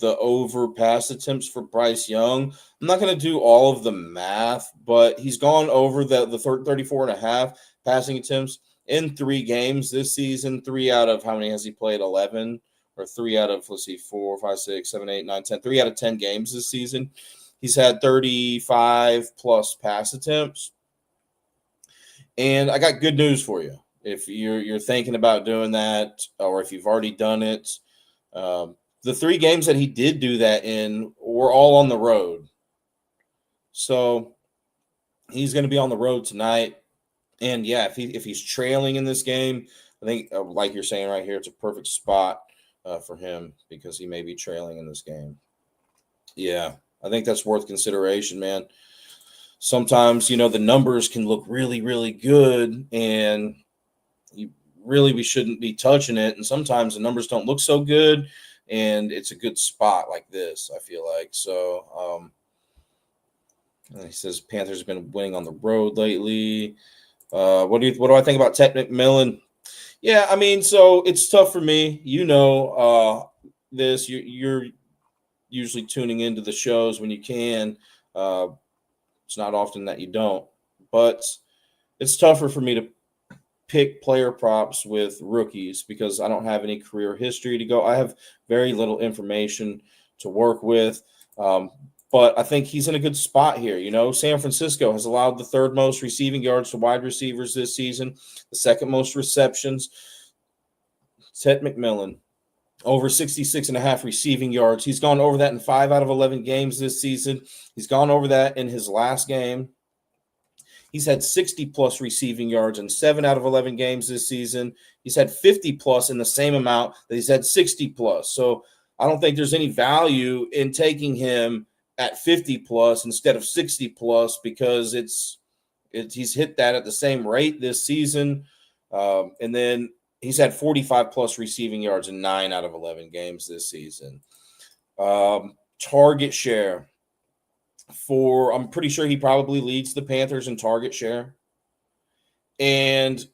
The over pass attempts for Bryce Young. I'm not going to do all of the math, but he's gone over the 34 and a half passing attempts in 3 games this season. 3 out of how many has he played? 11 or 3 out of, let's see, 4, 5, 6, 7, 8, 9, 10. 3 out of 10 games this season. He's had 35 plus pass attempts. And I got good news for you. If you're thinking about doing that, or if you've already done it, the 3 games that he did do that in were all on the road. So he's going to be on the road tonight. And yeah, if he's trailing in this game, I think like you're saying right here, it's a perfect spot for him because he may be trailing in this game. Yeah, I think that's worth consideration, man. Sometimes the numbers can look really, really good, and we shouldn't be touching it. And sometimes the numbers don't look so good, and it's a good spot like this, I feel like. So he says Panthers have been winning on the road lately. What do I think about Ted McMillan? Yeah, I mean, so it's tough for me. This. You're usually tuning into the shows when you can. It's not often that you don't, but it's tougher for me to pick player props with rookies because I don't have any career history to go. I have very little information to work with. But I think he's in a good spot here. San Francisco has allowed the 3rd most receiving yards to wide receivers this season, the 2nd most receptions. Ted McMillan, over 66 and a half receiving yards. He's gone over that in 5 out of 11 games this season. He's gone over that in his last game. He's had 60-plus receiving yards in 7 out of 11 games this season. He's had 50-plus in the same amount that he's had 60-plus. So I don't think there's any value in taking him at 50-plus instead of 60-plus because he's hit that at the same rate this season. And then he's had 45-plus receiving yards in 9 out of 11 games this season. Target share. I'm pretty sure he probably leads the Panthers in target share. And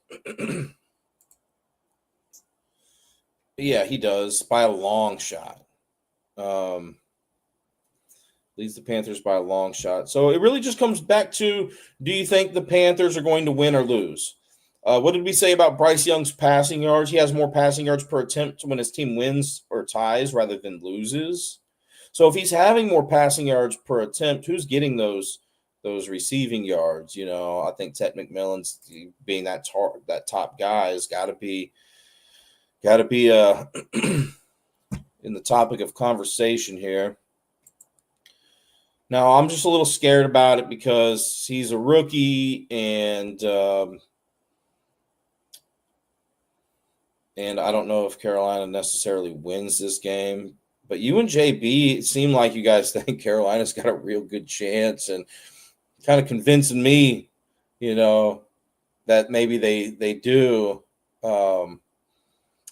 yeah, he does by a long shot. Leads the Panthers by a long shot. So it really just comes back to, do you think the Panthers are going to win or lose? What did we say about Bryce Young's passing yards? He has more passing yards per attempt when his team wins or ties rather than loses. So if he's having more passing yards per attempt, who's getting those receiving yards? I think Ted McMillan's being that top guy has got to be in the topic of conversation here. Now I'm just a little scared about it because he's a rookie and I don't know if Carolina necessarily wins this game. But you and JB, it seemed like you guys think Carolina's got a real good chance and kind of convincing me, that maybe they do. I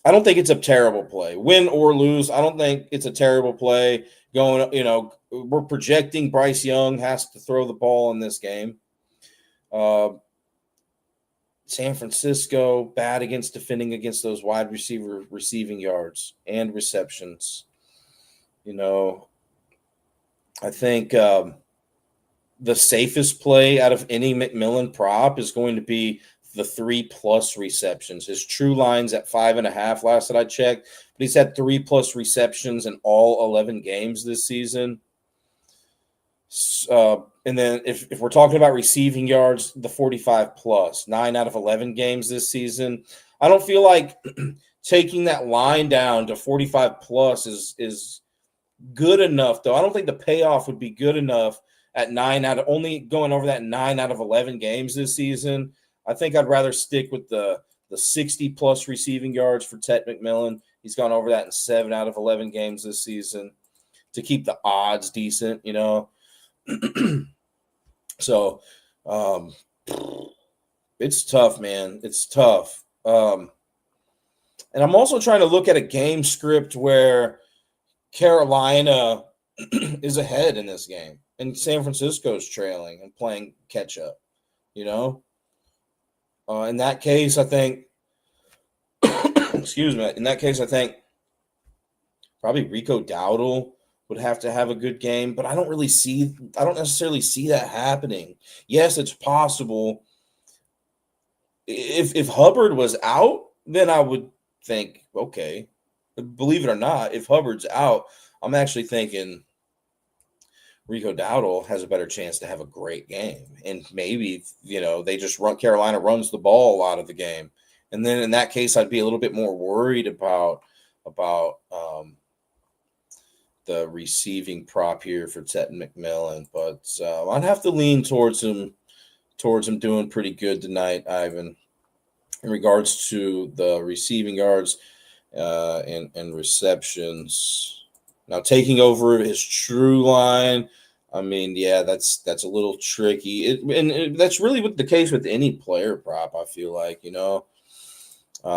don't think it's a terrible play. Win or lose, I don't think it's a terrible play. We're projecting Bryce Young has to throw the ball in this game. San Francisco bad against defending against those wide receiver receiving yards and receptions. You know, I think the safest play out of any McMillan prop is going to be the 3+ receptions. His true line's at 5.5 last that I checked, but he's had 3+ receptions in all 11 games this season. And then if we're talking about receiving yards, the 45 plus, 9 out of 11 games this season. I don't feel like taking that line down to 45 plus is good enough, though. I don't think the payoff would be good enough at only going over that 9 out of 11 games this season. I think I'd rather stick with the 60 plus receiving yards for Ted McMillan. He's gone over that in 7 out of 11 games this season to keep the odds decent, you know. So it's tough, man. It's tough. And I'm also trying to look at a game script where Carolina is ahead in this game and San Francisco's trailing and playing catch up, you know. In that case, I think excuse me, in that case, I think probably Rico Dowdle would have to have a good game, but I don't necessarily see that happening. Yes, it's possible. If Hubbard was out, then I would think, okay. Believe it or not, if Hubbard's out, I'm actually thinking Rico Dowdle has a better chance to have a great game. And maybe, Carolina runs the ball a lot of the game. And then in that case, I'd be a little bit more worried about the receiving prop here for Ted McMillan. But I'd have to lean towards him doing pretty good tonight, Ivan, in regards to the receiving yards and receptions. Now, taking over his true line, I mean, yeah, that's a little tricky. That's really the case with any player prop, I feel like, you know.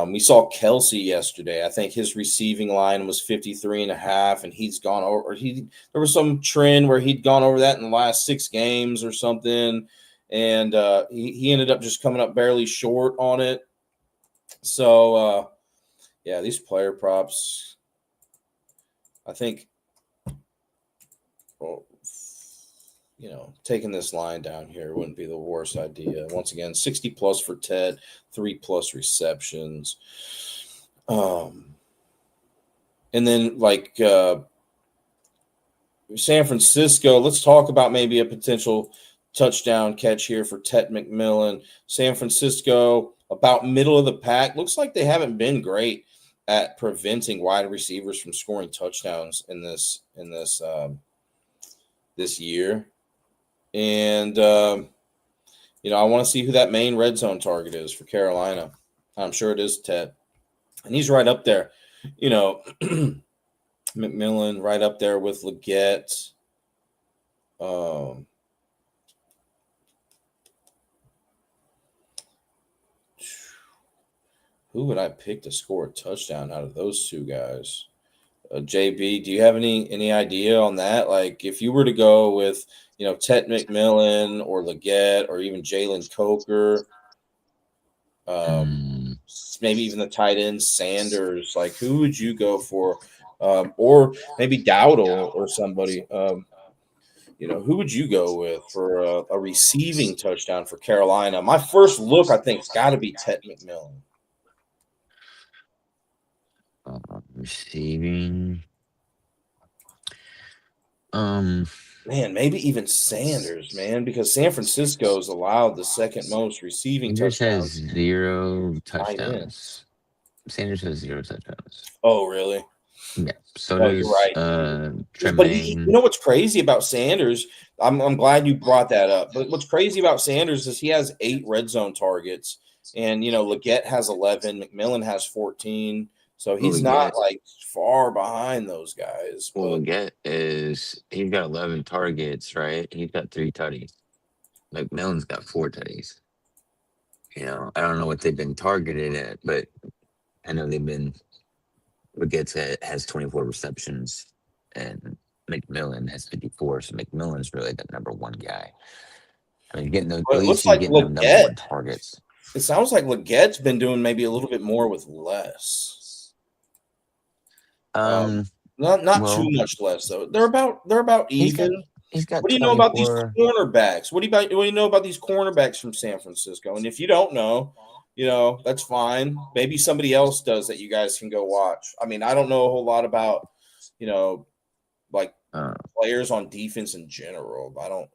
We saw Kelsey yesterday. I think his receiving line was 53.5, and he's gone over. There was some trend where he'd gone over that in the last 6 games or something, and he ended up just coming up barely short on it. So, yeah, these player props, I think, taking this line down here wouldn't be the worst idea. Once again, 60 plus for Ted, 3+ receptions. And then San Francisco, let's talk about maybe a potential touchdown catch here for Ted McMillan. San Francisco, about middle of the pack. Looks like they haven't been great at preventing wide receivers from scoring touchdowns in this year. And I want to see who that main red zone target is for Carolina. I'm sure it is Ted, and he's right up there. McMillan right up there with Leggett. Who would I pick to score a touchdown out of those two guys? JB, do you have any idea on that? Like, if you were to go with, Ted McMillan or Leggett or even Jalen Coker, maybe even the tight end Sanders, like, who would you go for? Or maybe Dowdle or somebody. Who would you go with for a receiving touchdown for Carolina? My first look, I think, has got to be Ted McMillan. Receiving. Man, maybe even Sanders, man, because San Francisco's allowed the second most receiving Sanders has touchdowns. 0 touchdowns. Sanders has 0 touchdowns. Oh, really? Yeah. So does you're right. Tremaine. But you know what's crazy about Sanders? I'm glad you brought that up. But what's crazy about Sanders is he has 8 red zone targets, and Leggett has 11, McMillan has 14. So he's not far behind those guys. Well, Leggett he's got 11 targets, right? He's got 3 tutties. McMillan's got 4 tutties. I don't know what they've been targeted at, but I know Leggett has 24 receptions and McMillan has 54. So McMillan's really the number one guy. I mean, getting those, at least he's getting the number 1 targets. It sounds like Leggette's been doing maybe a little bit more with less. Um, Um, not too well, much less though. They're about he's got even. he's got What do you know about these 24. cornerbacks? What do you know about these cornerbacks from San Francisco? And if you don't know, that's fine. Maybe somebody else does that you guys can go watch. I mean, I don't know a whole lot about, you know, like Uh, players on defense in general. I don't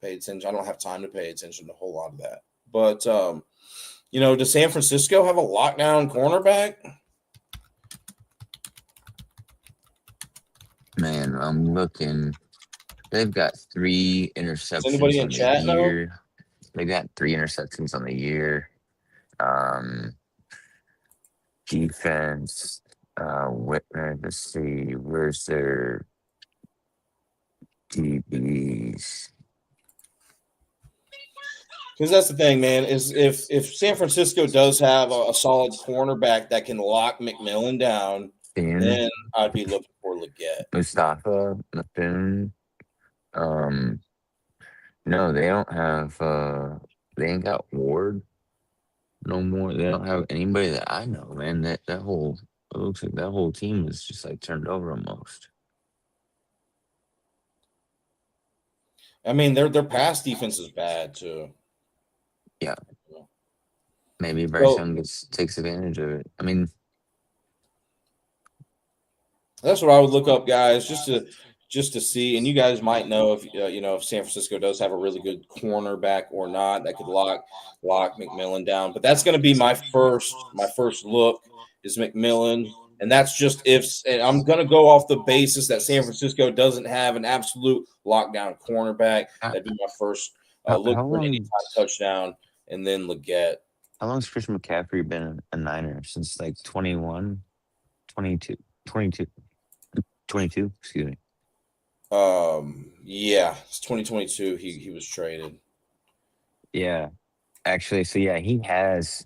pay attention. I don't have time to pay attention to a whole lot of that. But does San Francisco have a lockdown cornerback? man, I'm looking. They've got three Does anybody interceptions in on the chat know? year. They've got three interceptions on the year. Um, Defense. Let's see. Where's their DBs? Because that's the thing, man. Is if San Francisco does have a solid cornerback that can lock McMillan down, Finn, then I'd be looking for Leggett. Mustafa, Finn. Um, no, they don't have. They ain't got Ward no more. They don't have anybody that I know, man. That whole it looks like that whole team is just like turned over almost. I mean, their pass defense is bad too. Yeah, maybe Bryce So Young takes advantage of it. I mean, that's what I would look up, guys, just to see. And you guys might know if San Francisco does have a really good cornerback or not that could lock McMillan down. But that's going to be my first look is McMillan, and that's just if and I'm going to go off the basis that San Francisco doesn't have an absolute lockdown cornerback. how, That'd be my first look how for an long? anytime touchdown, and then Leggett. How long's Christian McCaffrey been a Niner since like 21, 22, 22, 22? Excuse me. Yeah, it's 2022. He was traded. Yeah, actually, so yeah, he has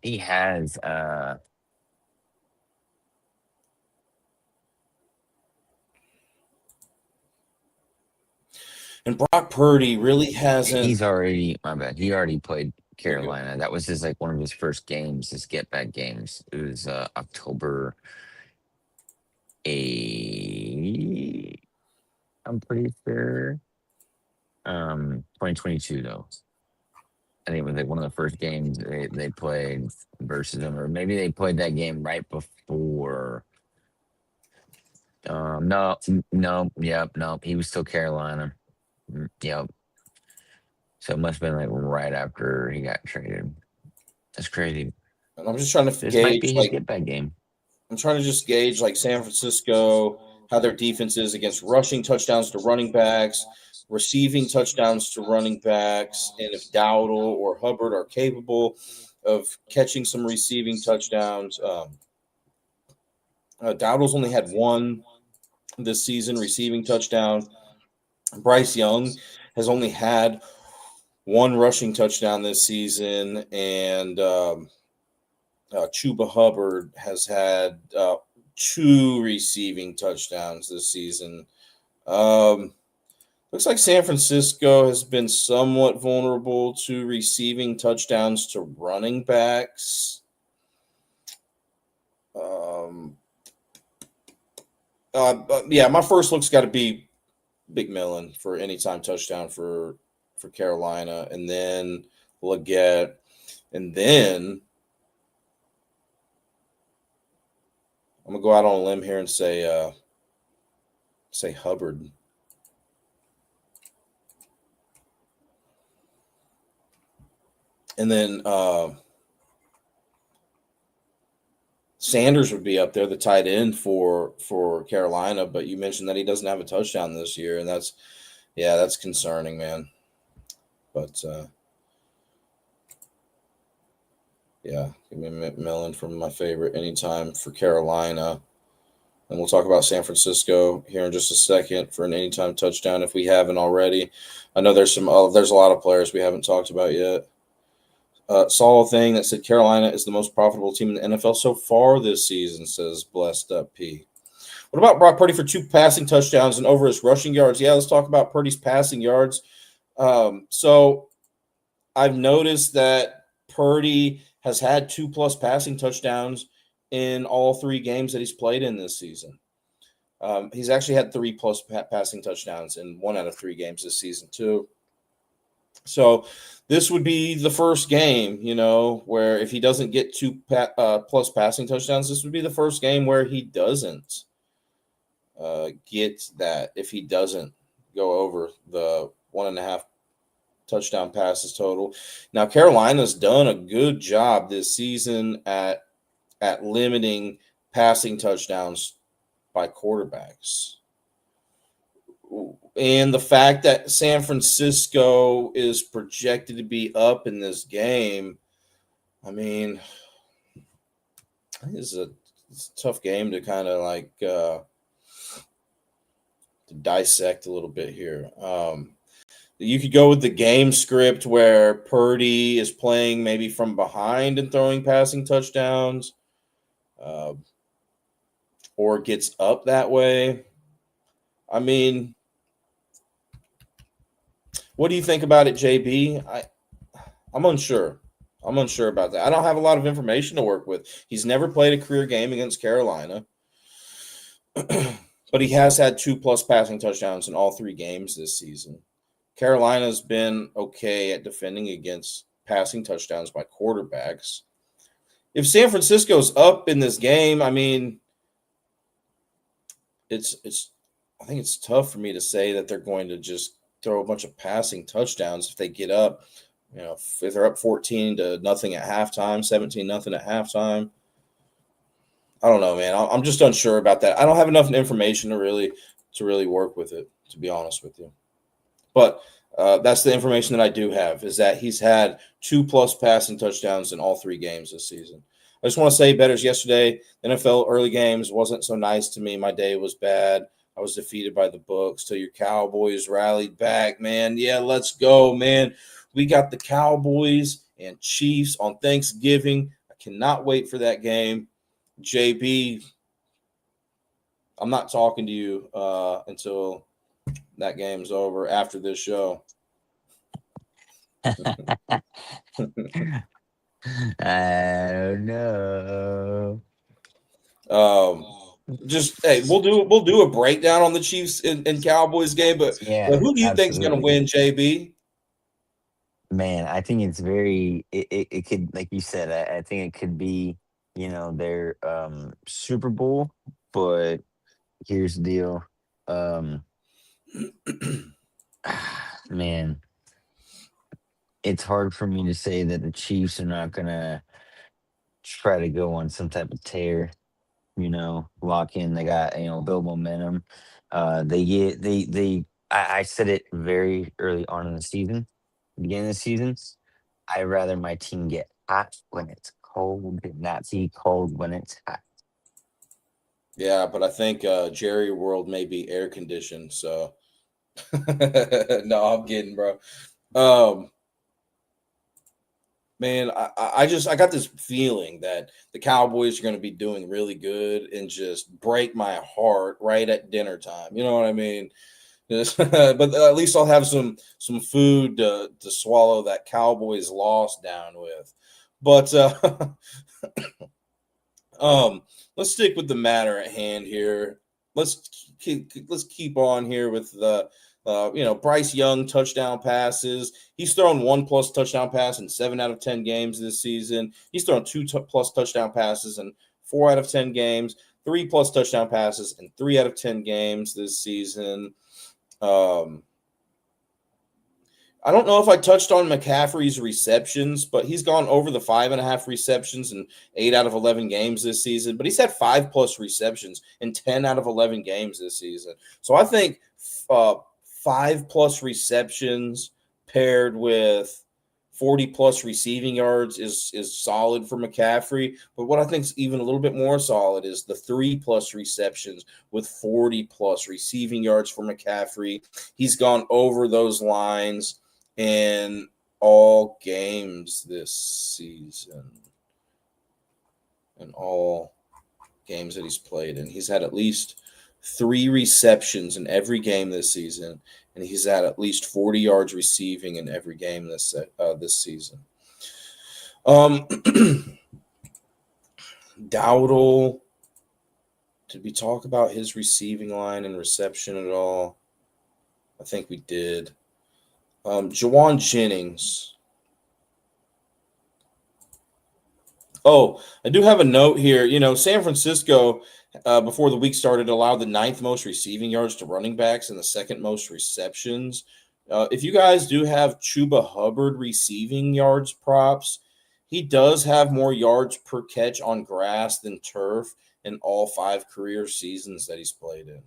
And Brock Purdy really hasn't. he's already my bad. He already played You're good. Carolina. That was his like one of his first games, his get back games. It was October 8th, I'm pretty sure. 2022 though. I think it was like one of the first games they played versus them, or maybe they played that game right before. No, no, yep, no, he was still Carolina. Yep. So it must have been like right after he got traded. That's crazy. And I'm just trying to This might gauge, be his like, get back game. I'm trying to just gauge, like, San Francisco, how their defense is against rushing touchdowns to running backs, receiving touchdowns to running backs, and if Dowdle or Hubbard are capable of catching some receiving touchdowns. Dowdle's only had one this season receiving touchdown. Bryce Young has only had one rushing touchdown this season, and Chuba Hubbard has had two receiving touchdowns this season. Um, Looks like San Francisco has been somewhat vulnerable to receiving touchdowns to running backs. But yeah, my first look's got to be Big Millen for anytime touchdown for Carolina, and then Leggett, and then I'm gonna go out on a limb here and say Hubbard. And then Sanders would be up there, the tight end for Carolina. But you mentioned that he doesn't have a touchdown this year, and that's concerning, man. But yeah, give me McMillan from my favorite anytime for Carolina. And we'll talk about San Francisco here in just a second for an anytime touchdown if we haven't already. I know there's there's a lot of players we haven't talked about yet. Saw a thing that said Carolina is the most profitable team in the NFL so far this season, says Blessed Up P. What about Brock Purdy for two passing touchdowns and over his rushing yards? Yeah, let's talk about Purdy's passing yards. So I've noticed that Purdy has had 2+ passing touchdowns in all 3 games that he's played in this season. He's actually had 3+ passing touchdowns in 1 out of 3 games this season too. So this would be the first game, where if he doesn't get 2+ passing touchdowns, this would be the first game where he doesn't get that. If he doesn't go over the 1.5 touchdown passes total. Now Carolina's done a good job this season at limiting passing touchdowns by quarterbacks. And the fact that San Francisco is projected to be up in this game, I mean, it's a tough game to kind of to dissect a little bit here. You could go with the game script where Purdy is playing maybe from behind and throwing passing touchdowns, or gets up that way. I mean, what do you think about it, JB? I'm unsure. I'm unsure about that. I don't have a lot of information to work with. He's never played a career game against Carolina, but he has had 2+ passing touchdowns in all 3 games this season. Carolina's been okay at defending against passing touchdowns by quarterbacks. If San Francisco's up in this game, I mean, I think it's tough for me to say that they're going to just throw a bunch of passing touchdowns if they get up. If they're up 14-0 at halftime, 17-0 at halftime. I don't know, man. I'm just unsure about that. I don't have enough information to really work with it, to be honest with you. But that's the information that I do have, is that he's had 2+ passing touchdowns in all 3 games this season. I just want to say, Bettors, yesterday, the NFL early games wasn't so nice to me. My day was bad. I was defeated by the books till your Cowboys rallied back, man. Yeah, let's go, man. We got the Cowboys and Chiefs on Thanksgiving. I cannot wait for that game. JB, I'm not talking to you until that game's over after this show. I don't know. Just hey, we'll do a breakdown on the Chiefs and Cowboys game, but Yeah, who do you think is going to absolutely. win, JB? Man, I think it's very it could, like you said, I think it could be, their Super Bowl, but here's the deal. Um man, it's hard for me to say that the Chiefs are not gonna try to go on some type of tear, lock in. They got, build momentum. I said it very early on in the season, beginning of the season. I'd rather my team get hot when it's cold than not be cold when it's hot. Yeah, but I think Jerry World may be air conditioned. So no, I'm kidding, bro. Um, Man, I got this feeling that the Cowboys are going to be doing really good and just break my heart right at dinner time. You know what I mean? But at least I'll have some food to swallow that Cowboys loss down with. But let's stick with the matter at hand here. Let's keep on here with the Bryce Young touchdown passes. He's thrown 1+ touchdown pass in 7 out of 10 games this season. He's thrown 2+ touchdown passes in 4 out of 10 games. 3+ touchdown passes in 3 out of 10 games this season. I don't know if I touched on McCaffrey's receptions, but he's gone over the 5.5 receptions in 8 out of 11 games this season. But he's had 5+ receptions in 10 out of 11 games this season. So I think 5+ receptions paired with 40+ receiving yards is solid for McCaffrey. But what I think is even a little bit more solid is the 3+ receptions with 40+ receiving yards for McCaffrey. He's gone over those lines in all games this season. In all games that he's played in. He's had at least 3 receptions in every game this season, and he's had at least 40 yards receiving in every game this season. Um, Dowdle. Did we talk about his receiving line and reception at all? I think we did. Jawan Jennings. Oh, I do have a note here. San Francisco, before the week started, allowed the ninth most receiving yards to running backs and the second most receptions. If you guys do have Chuba Hubbard receiving yards props, he does have more yards per catch on grass than turf in all 5 career seasons that he's played in.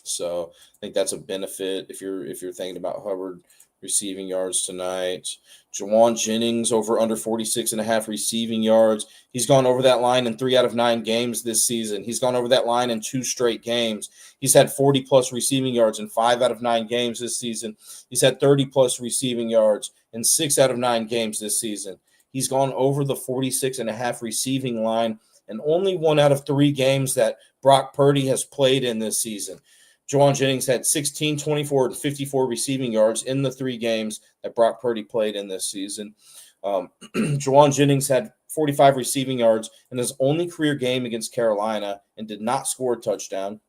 So I think that's a benefit if you're thinking about Hubbard receiving yards tonight. Jawan Jennings over under 46 and a half receiving yards. He's gone over that line in 3 out of 9 games this season. He's gone over that line in 2 straight games. He's had 40 plus receiving yards in 5 out of 9 games this season. He's had 30 plus receiving yards in 6 out of 9 games this season. He's gone over the 46 and a half receiving line in only 1 out of 3 games that Brock Purdy has played in this season. Jawan Jennings had 16, 24, and 54 receiving yards in the 3 games that Brock Purdy played in this season. Jawan Jennings had 45 receiving yards in his only career game against Carolina and did not score a touchdown.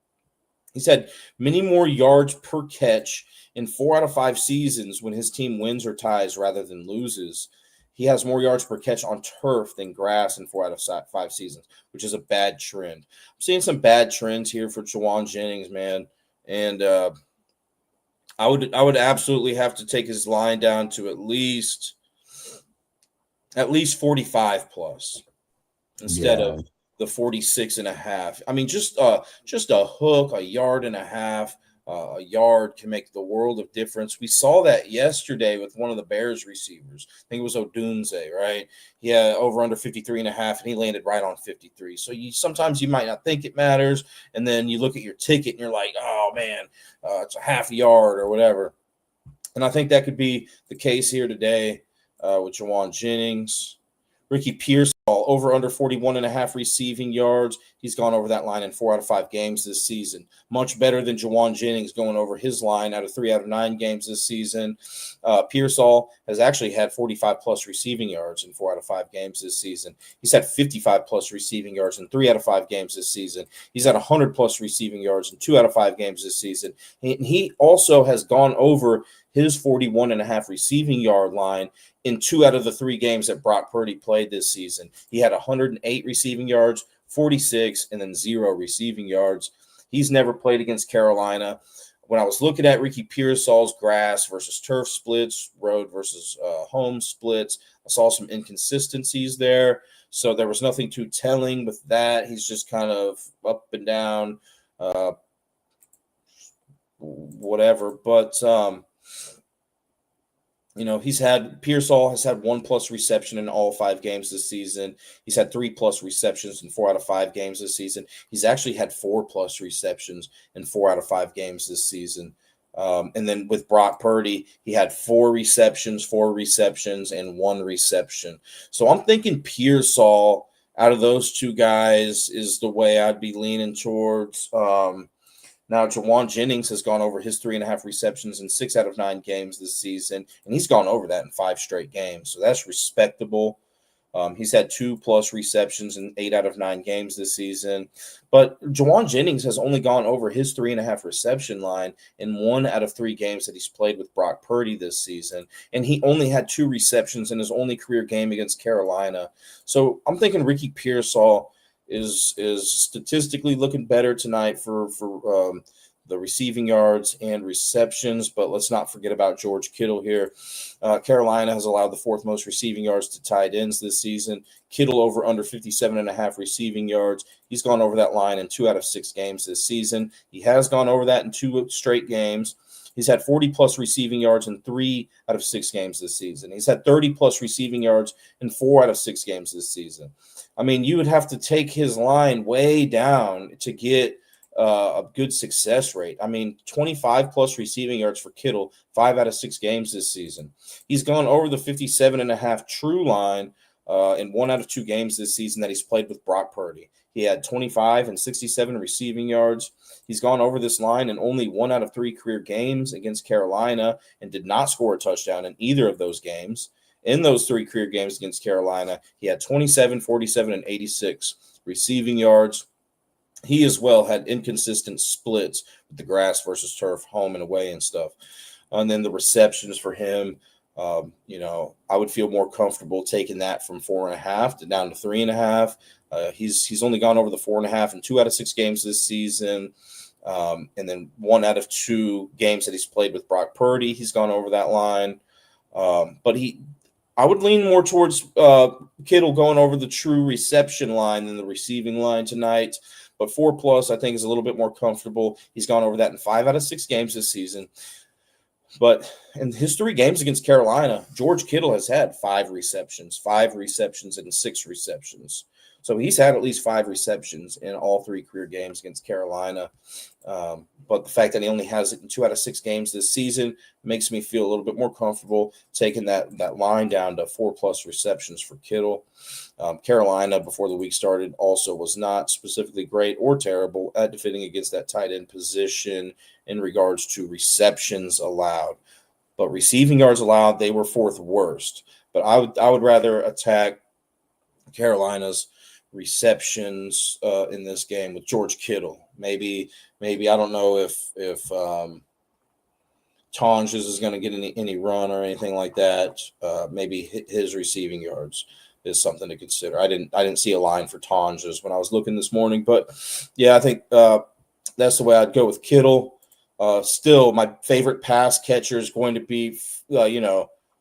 He's had many more yards per catch in 4 out of 5 seasons when his team wins or ties rather than loses. He has more yards per catch on turf than grass in 4 out of 5 seasons, which is a bad trend. I'm seeing some bad trends here for Jawan Jennings, man. And I would absolutely have to take his line down to at least 45 plus instead Yeah. of the 46 and a half. I mean, just a hook, a yard and a half, a yard can make the world of difference. We saw that yesterday with one of the Bears receivers. I think it was Odunze, right? He had over under 53 and a half, and he landed right on 53. So sometimes you might not think it matters, and then you look at your ticket and you're like, oh man, it's a half yard or whatever. And I think that could be the case here today with Jawan Jennings. Ricky Pearsall, over under 41 and a half receiving yards. He's gone over that line in 4 out of 5 games this season. Much better than Jawan Jennings going over his line out of 3 out of 9 games this season. Pearsall has actually had 45 plus receiving yards in 4 out of 5 games this season. He's had 55 plus receiving yards in 3 out of 5 games this season. He's had 100 plus receiving yards in 2 out of 5 games this season. He also has gone over his 41 and a half receiving yard line in 2 out of the 3 games that Brock Purdy played this season. He had 108 receiving yards, 46, and then 0 receiving yards. He's never played against Carolina. When I was looking at Ricky Pearsall's grass versus turf splits, road versus home splits, I saw some inconsistencies there. So there was nothing too telling with that. He's just kind of up and down, whatever. But Pearsall has had 1 plus reception in all 5 games this season. He's had 3 plus receptions in 4 out of 5 games this season. He's actually had 4 plus receptions in 4 out of 5 games this season. And then with Brock Purdy, he had 4 receptions, and 1 reception. So I'm thinking Pearsall out of those 2 guys is the way I'd be leaning towards. Now, Jawan Jennings has gone over his 3.5 receptions in 6 out of 9 games this season, and he's gone over that in 5 straight games. So that's respectable. He's had 2 plus receptions in 8 out of 9 games this season. But Jawan Jennings has only gone over his 3.5 reception line in 1 out of 3 games that he's played with Brock Purdy this season. And he only had 2 receptions in his only career game against Carolina. So I'm thinking Ricky Pearsall is statistically looking better tonight for the receiving yards and receptions, but let's not forget about George Kittle here. Carolina has allowed the 4th most receiving yards to tight ends this season. Kittle over under 57 and a half receiving yards. He's gone over that line in 2 out of 6 games this season. He has gone over that in 2 straight games. He's had 40 plus receiving yards in 3 out of 6 games this season. He's had 30 plus receiving yards in 4 out of 6 games this season. I mean, you would have to take his line way down to get a good success rate. I mean, 25 plus receiving yards for Kittle, 5 out of 6 games this season. He's gone over the 57 and a half true line in 1 out of 2 games this season that he's played with Brock Purdy. He had 25 and 67 receiving yards. He's gone over this line in only 1 out of 3 career games against Carolina and did not score a touchdown in either of those games. In those 3 career games against Carolina, he had 27, 47, and 86 receiving yards. He as well had inconsistent splits with the grass versus turf, home and away and stuff. And then the receptions for him, I would feel more comfortable taking that from 4.5 to down to 3.5. He's only gone over the 4.5 in 2 out of 6 games this season. And then 1 out of 2 games that he's played with Brock Purdy, he's gone over that line. But I would lean more towards Kittle going over the true reception line than the receiving line tonight. But 4+ I think is a little bit more comfortable. He's gone over that in 5 out of 6 games this season. But in his 3 games against Carolina, George Kittle has had 5 receptions, and 6 receptions. So he's had at least 5 receptions in all 3 career games against Carolina. But the fact that he only has it in 2 out of 6 games this season makes me feel a little bit more comfortable taking that line down to 4+ receptions for Kittle. Carolina, before the week started, also was not specifically great or terrible at defending against that tight end position in regards to receptions allowed. But receiving yards allowed, they were 4th worst. But I would rather attack Carolina's receptions in this game with George Kittle. Maybe I don't know if Tonjes is going to get any run or anything like that. Maybe his receiving yards is something to consider. I didn't see a line for Tonjes when I was looking this morning, but yeah, I think that's the way I'd go with Kittle. Still, my favorite pass catcher is going to be,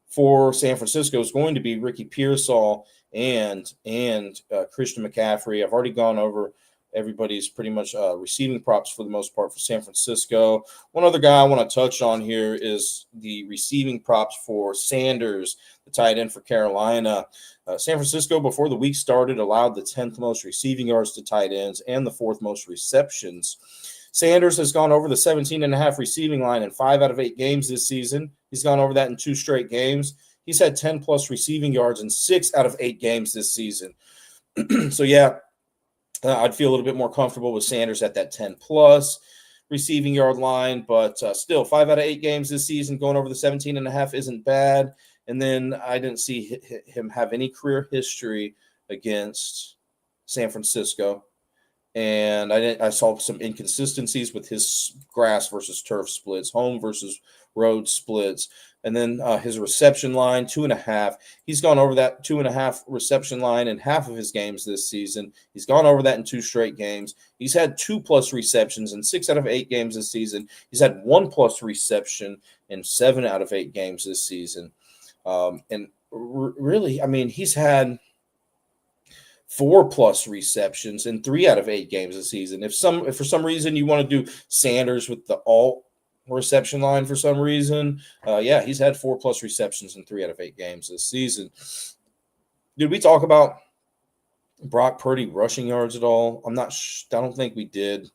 for San Francisco is going to be Ricky Pearsall and Christian McCaffrey. I've already gone over everybody's pretty much receiving props for the most part for San Francisco. One other guy I want to touch on here is the receiving props for Sanders, the tight end for Carolina. San Francisco, before the week started, allowed the 10th most receiving yards to tight ends and the 4th most receptions. Sanders has gone over the 17.5 receiving line in 5 out of 8 games this season. He's gone over that in 2 straight games. He's had 10+ receiving yards in 6 out of 8 games this season. So, yeah, I'd feel a little bit more comfortable with Sanders at that 10+ receiving yard line. But still, 5 out of 8 games this season going over the 17.5 isn't bad. And then I didn't see him have any career history against San Francisco. And I saw some inconsistencies with his grass versus turf splits, home versus road splits. And then his reception line, 2.5. He's gone over that 2.5 reception line in half of his games this season. He's gone over that in 2 straight games. He's had 2+ receptions in 6 out of 8 games this season. He's had 1+ reception in 7 out of 8 games this season. Really, I mean, he's had 4+ receptions in 3 out of 8 games this season. If for some reason you want to do Sanders with the alt reception line for some reason, he's had 4+ receptions in 3 out of 8 games this season. Did we talk about Brock Purdy rushing yards at all? I don't think we did.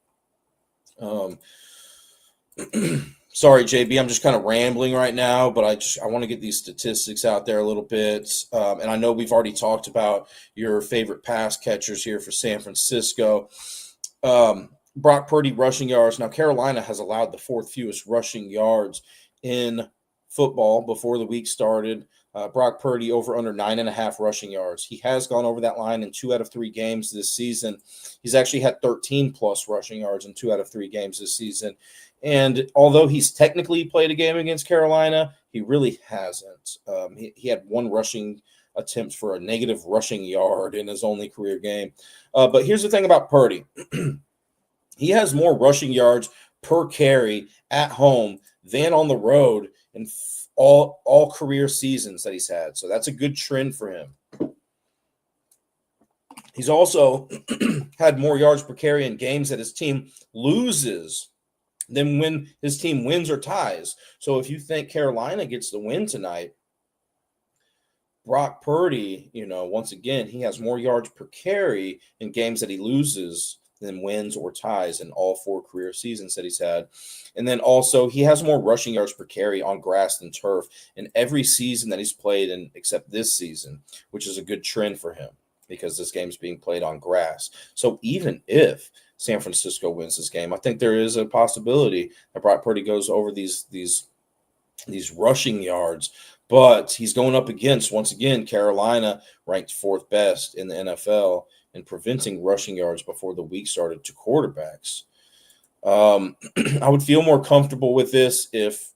Sorry, JB, I'm just kind of rambling right now, but I want to get these statistics out there a little bit. And I know we've already talked about your favorite pass catchers here for San Francisco. Brock Purdy rushing yards. Now, Carolina has allowed the 4th fewest rushing yards in football before the week started. Brock Purdy over under 9.5 rushing yards. He has gone over that line in 2 out of 3 games this season. He's actually had 13+ rushing yards in 2 out of 3 games this season. And although he's technically played a game against Carolina, he really hasn't. He had 1 rushing attempt for a negative rushing yard in his only career game. But here's the thing about Purdy. He has more rushing yards per carry at home than on the road in all career seasons that he's had. So that's a good trend for him. He's also had more yards per carry in games that his team loses than when his team wins or ties. So if you think Carolina gets the win tonight, Brock Purdy, once again, he has more yards per carry in games that he loses than wins or ties in all 4 career seasons that he's had. And then also he has more rushing yards per carry on grass than turf in every season that he's played in except this season, which is a good trend for him because this game's being played on grass. So even if San Francisco wins this game, I think there is a possibility that Brock Purdy goes over these rushing yards But he's going up against, once again, Carolina, ranked fourth best in the NFL in preventing rushing yards before the week started to quarterbacks. I would feel more comfortable with this if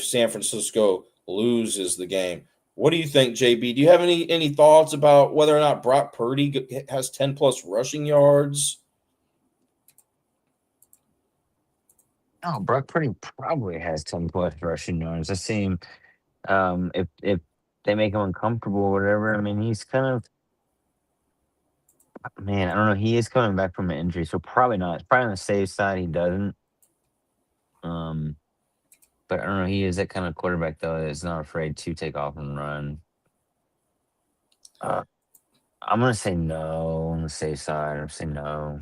San Francisco loses the game. What do you think, JB? Do you have any thoughts about whether or not Brock Purdy has 10 plus rushing yards? Oh, Brock Purdy probably has 10 plus rushing yards. I see him. If they make him uncomfortable or whatever, I mean, he's kind of man. I don't know. He is coming back from an injury, so probably not. Probably on the safe side, he doesn't. Um, but I don't know. He is that kind of quarterback though that's not afraid to take off and run. Uh, I'm gonna say no on the safe side. I'm say no.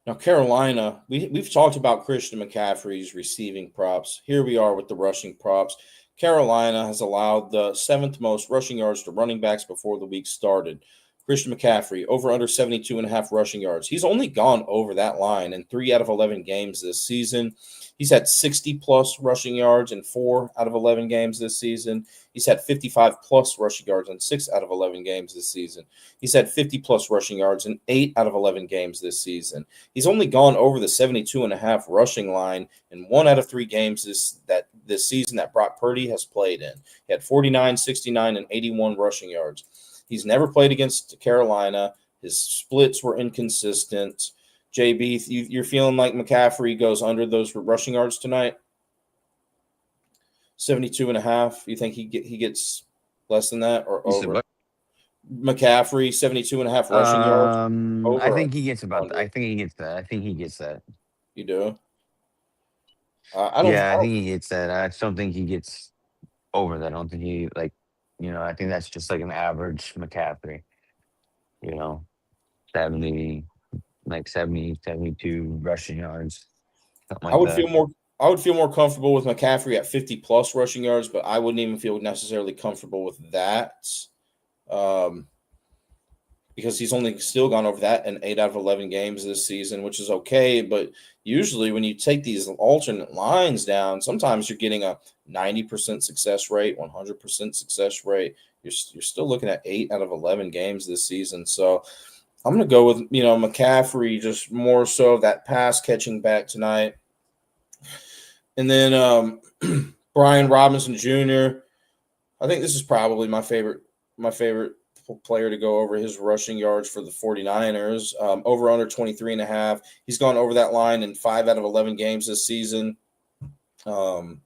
Now, Carolina, we've talked about Christian McCaffrey's receiving props. Here we are with the rushing props. Carolina has allowed the seventh most rushing yards to running backs before the week started. Christian McCaffrey, over under 72 and a half rushing yards. He's only gone over that line in 3 out of 11 games this season. He's had 60 plus rushing yards in 4 out of 11 games this season. He's had 55 plus rushing yards in 6 out of 11 games this season. He's had 50 plus rushing yards in 8 out of 11 games this season. He's only gone over the 72 and a half rushing line in 1 out of 3 games this season that Brock Purdy has played in. He had 49, 69, and 81 rushing yards. He's never played against Carolina. His splits were inconsistent. JB, you're feeling like McCaffrey goes under those rushing yards tonight? 72 and a half. You think he gets less than that or You said over? what? McCaffrey, 72 and a half rushing yards, I over or think he gets about. under? I think he gets that. I think he gets that. You do? I don't. Yeah, I think he gets that. I just don't think he gets over that. I don't think he like. I think that's just like an average McCaffrey. You know, 70, like 70, 72 rushing yards, something I like would that. feel more. I would feel more comfortable with McCaffrey at 50 plus rushing yards, but I wouldn't even feel necessarily comfortable with that. Um, because he's only still gone over that in 8 out of 11 games this season, which is okay. But usually, when you take these alternate lines down, sometimes you're getting a 90% success rate, 100% success rate. You're still looking at 8 out of 11 games this season. So I'm going to go with, McCaffrey, just more so of that pass catching back tonight. And then Brian Robinson Jr. I think this is probably my favorite player to go over his rushing yards for the 49ers. Over under 23 and a half. He's gone over that line in 5 out of 11 games this season. I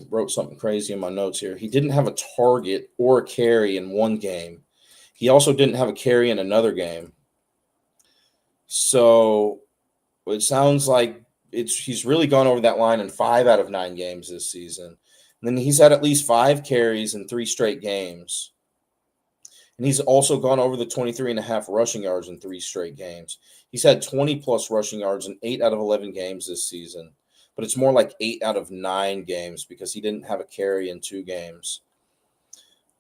wrote something crazy in my notes here. He didn't have a target or a carry in one game. He also didn't have a carry in another game. So it sounds like he's really gone over that line in 5 out of 9 games this season. And then he's had at least 5 carries in 3 straight games. And he's also gone over the 23 and a half rushing yards in 3 straight games. He's had 20 plus rushing yards in 8 out of 11 games this season. But it's more like 8 out of 9 games because he didn't have a carry in 2 games.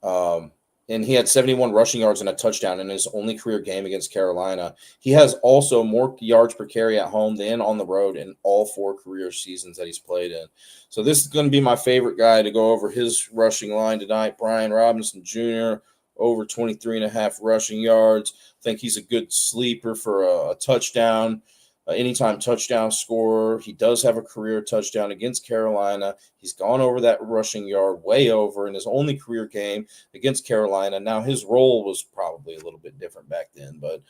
And he had 71 rushing yards and a touchdown in his only career game against Carolina. He has also more yards per carry at home than on the road in all 4 career seasons that he's played in. So this is going to be my favorite guy to go over his rushing line tonight, Brian Robinson Jr., over 23 and a half rushing yards. I think he's a good sleeper for a touchdown. Anytime touchdown scorer. He does have a career touchdown against Carolina. He's gone over that rushing yard way over in his only career game against Carolina. Now, his role was probably a little bit different back then, but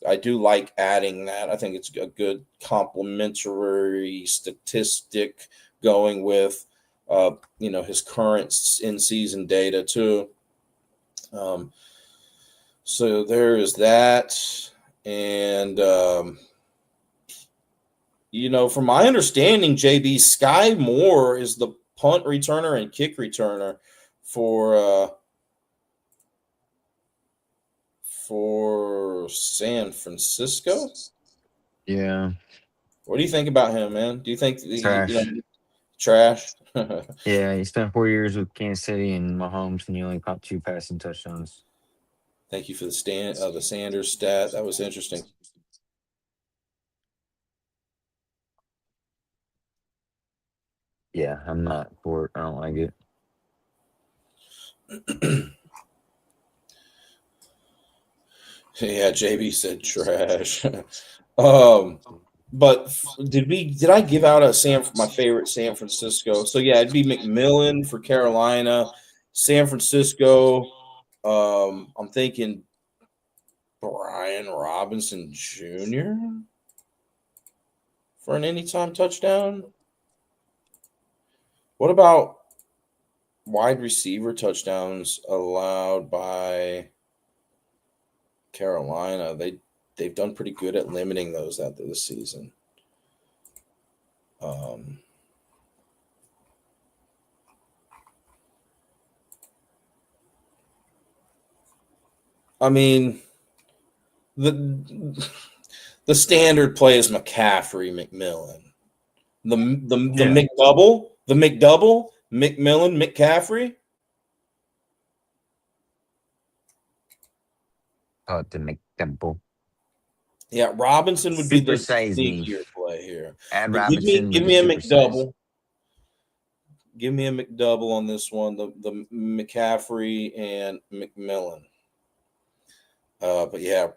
I do like adding that. I think it's a good complementary statistic going with, his current in-season data too. So there is that. And, from my understanding, JB, Sky Moore is the punt returner and kick returner for San Francisco. Yeah, What do you think about him, man? Do you think trash. trash? Yeah, he spent 4 years with Kansas City and Mahomes, and he only caught 2 passing touchdowns. Thank you for the Sanders stat. That was interesting. Yeah, I'm not for it. I don't like it. Yeah, JB said trash. um, but did I give out a my favorite San Francisco? So yeah, it'd be McMillan for Carolina, San Francisco. I'm thinking Brian Robinson Jr. for an anytime touchdown. What about wide receiver touchdowns allowed by Carolina? They've done pretty good at limiting those out this season. Um, I mean, the the standard play is McCaffrey, McMillan. The Yeah. McDouble, McMillan, McCaffrey. Oh, the McDemple. Yeah, Robinson would be the Supersize me. sneakier play here. Add But Robinson give with the me a supersize. McDouble. Give me a McDouble on this one. The McCaffrey and McMillan. But yeah,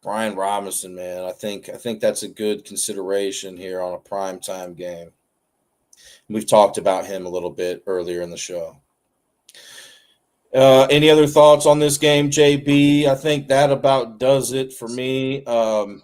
Brian Robinson, man, I think that's a good consideration here on a primetime game. We've talked about him a little bit earlier in the show. Any other thoughts on this game, JB? I think that about does it for me. No,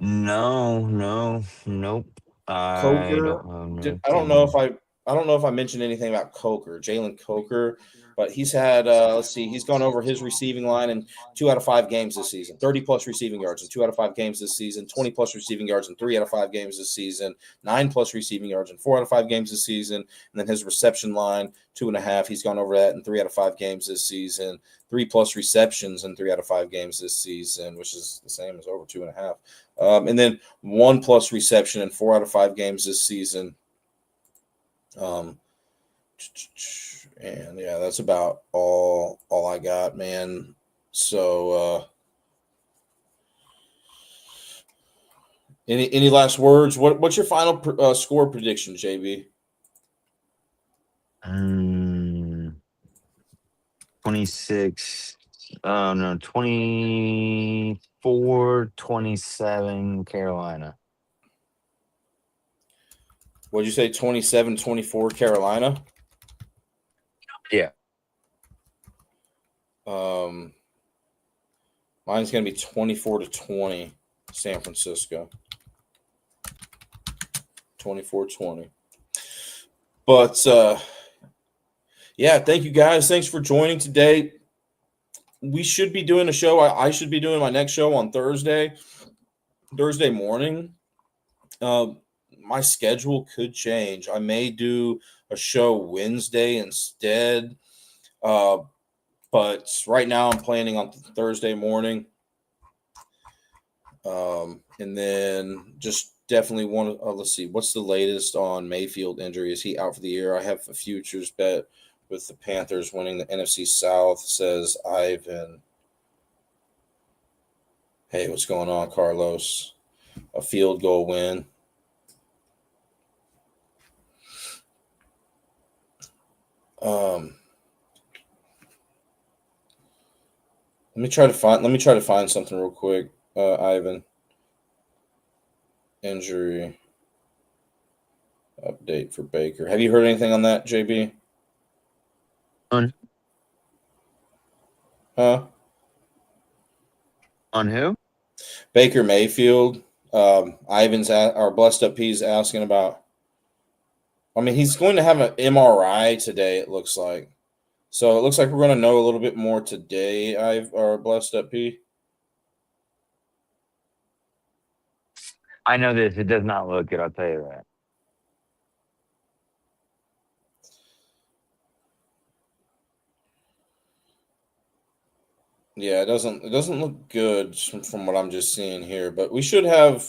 no, nope. I Coker, don't have no I don't know if thing. I don't know if I mentioned anything about Coker, Jalen Coker, but he's had let's see, he's gone over his receiving line in 2 out of 5 games this season, 30 plus receiving yards in 2 out of 5 games this season, 20 plus receiving yards in 3 out of 5 games this season, 9 plus receiving yards in 4 out of 5 games this season, and then his reception line 2.5. He's gone over that in 3 out of 5 games this season, 3 plus receptions in 3 out of 5 games this season, which is the same as over 2.5. And then 1 plus reception in 4 out of 5 games this season. Um, and yeah, that's about all I got, man. So, any last words? What's your final score prediction, JB? Um, 26. Oh, no, 24-27 Carolina. What'd you say? 27-24 Carolina. Yeah. Um, mine's gonna be 24-20 San Francisco. 24-20. But yeah, thank you guys. Thanks for joining today. We should be doing a show. I should be doing my next show on Thursday morning. Uh, my schedule could change. I may do a show Wednesday instead. Uh, but right now I'm planning on Thursday morning. And then just definitely want to let's see what's the latest on Mayfield injury. Is he out for the year? I have a futures bet with the Panthers winning the NFC South, says Ivan. Hey, what's going on, Carlos? A field goal win. Um, let me try to find something real quick. Ivan, injury update for Baker. Have you heard anything on that, JB? On Huh? on who? Baker Mayfield. Our Blessed Up P's asking about. I mean, he's going to have an MRI today. It looks like. So it looks like we're going to know a little bit more today. Our Blessed Up P. I know this. It does not look good. I'll tell you that. Yeah, it doesn't look good from what I'm just seeing here, but we should have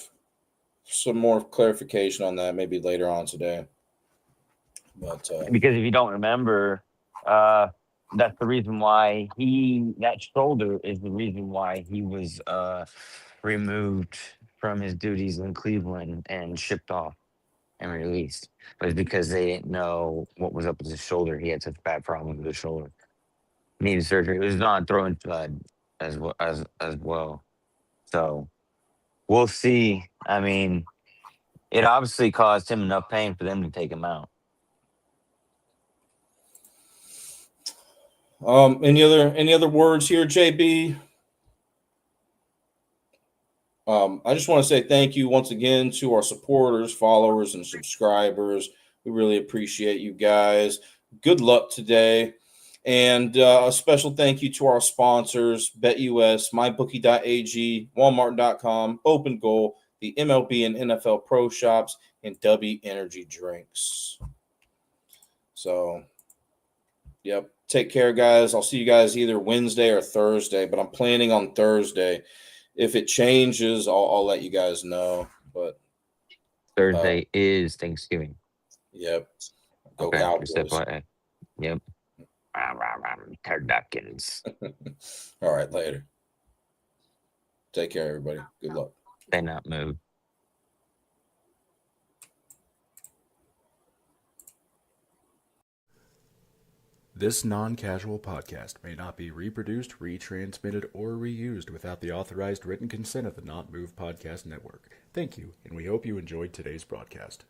some more clarification on that maybe later on today. But Because if you don't remember, uh, that's the reason why that shoulder is the reason why he was removed from his duties in Cleveland and shipped off. and released. But it's because they didn't know what was up with his shoulder. He had such bad problems with his shoulder. Needed surgery. It was not throwing as well. So we'll see. I mean, it obviously caused him enough pain for them to take him out. Any other words here, JB? I just want to say thank you once again to our supporters, followers, and subscribers. We really appreciate you guys. Good luck today. And a special thank you to our sponsors, BetUS, MyBookie.ag, Walmart.com, Open Goal, the MLB and NFL Pro Shops, and W Energy Drinks. So, yep. Take care, guys. I'll see you guys either Wednesday or Thursday, but I'm planning on Thursday. If it changes, I'll let you guys know. But Thursday is Thanksgiving. Yep. Go Okay, just Cowboys. FYI. Yep. Turduckins. All right, later. Take care, everybody. Good luck. They not move. This non-casual podcast may not be reproduced, retransmitted, or reused without the authorized written consent of the Not Move Podcast Network. Thank you, and we hope you enjoyed today's broadcast.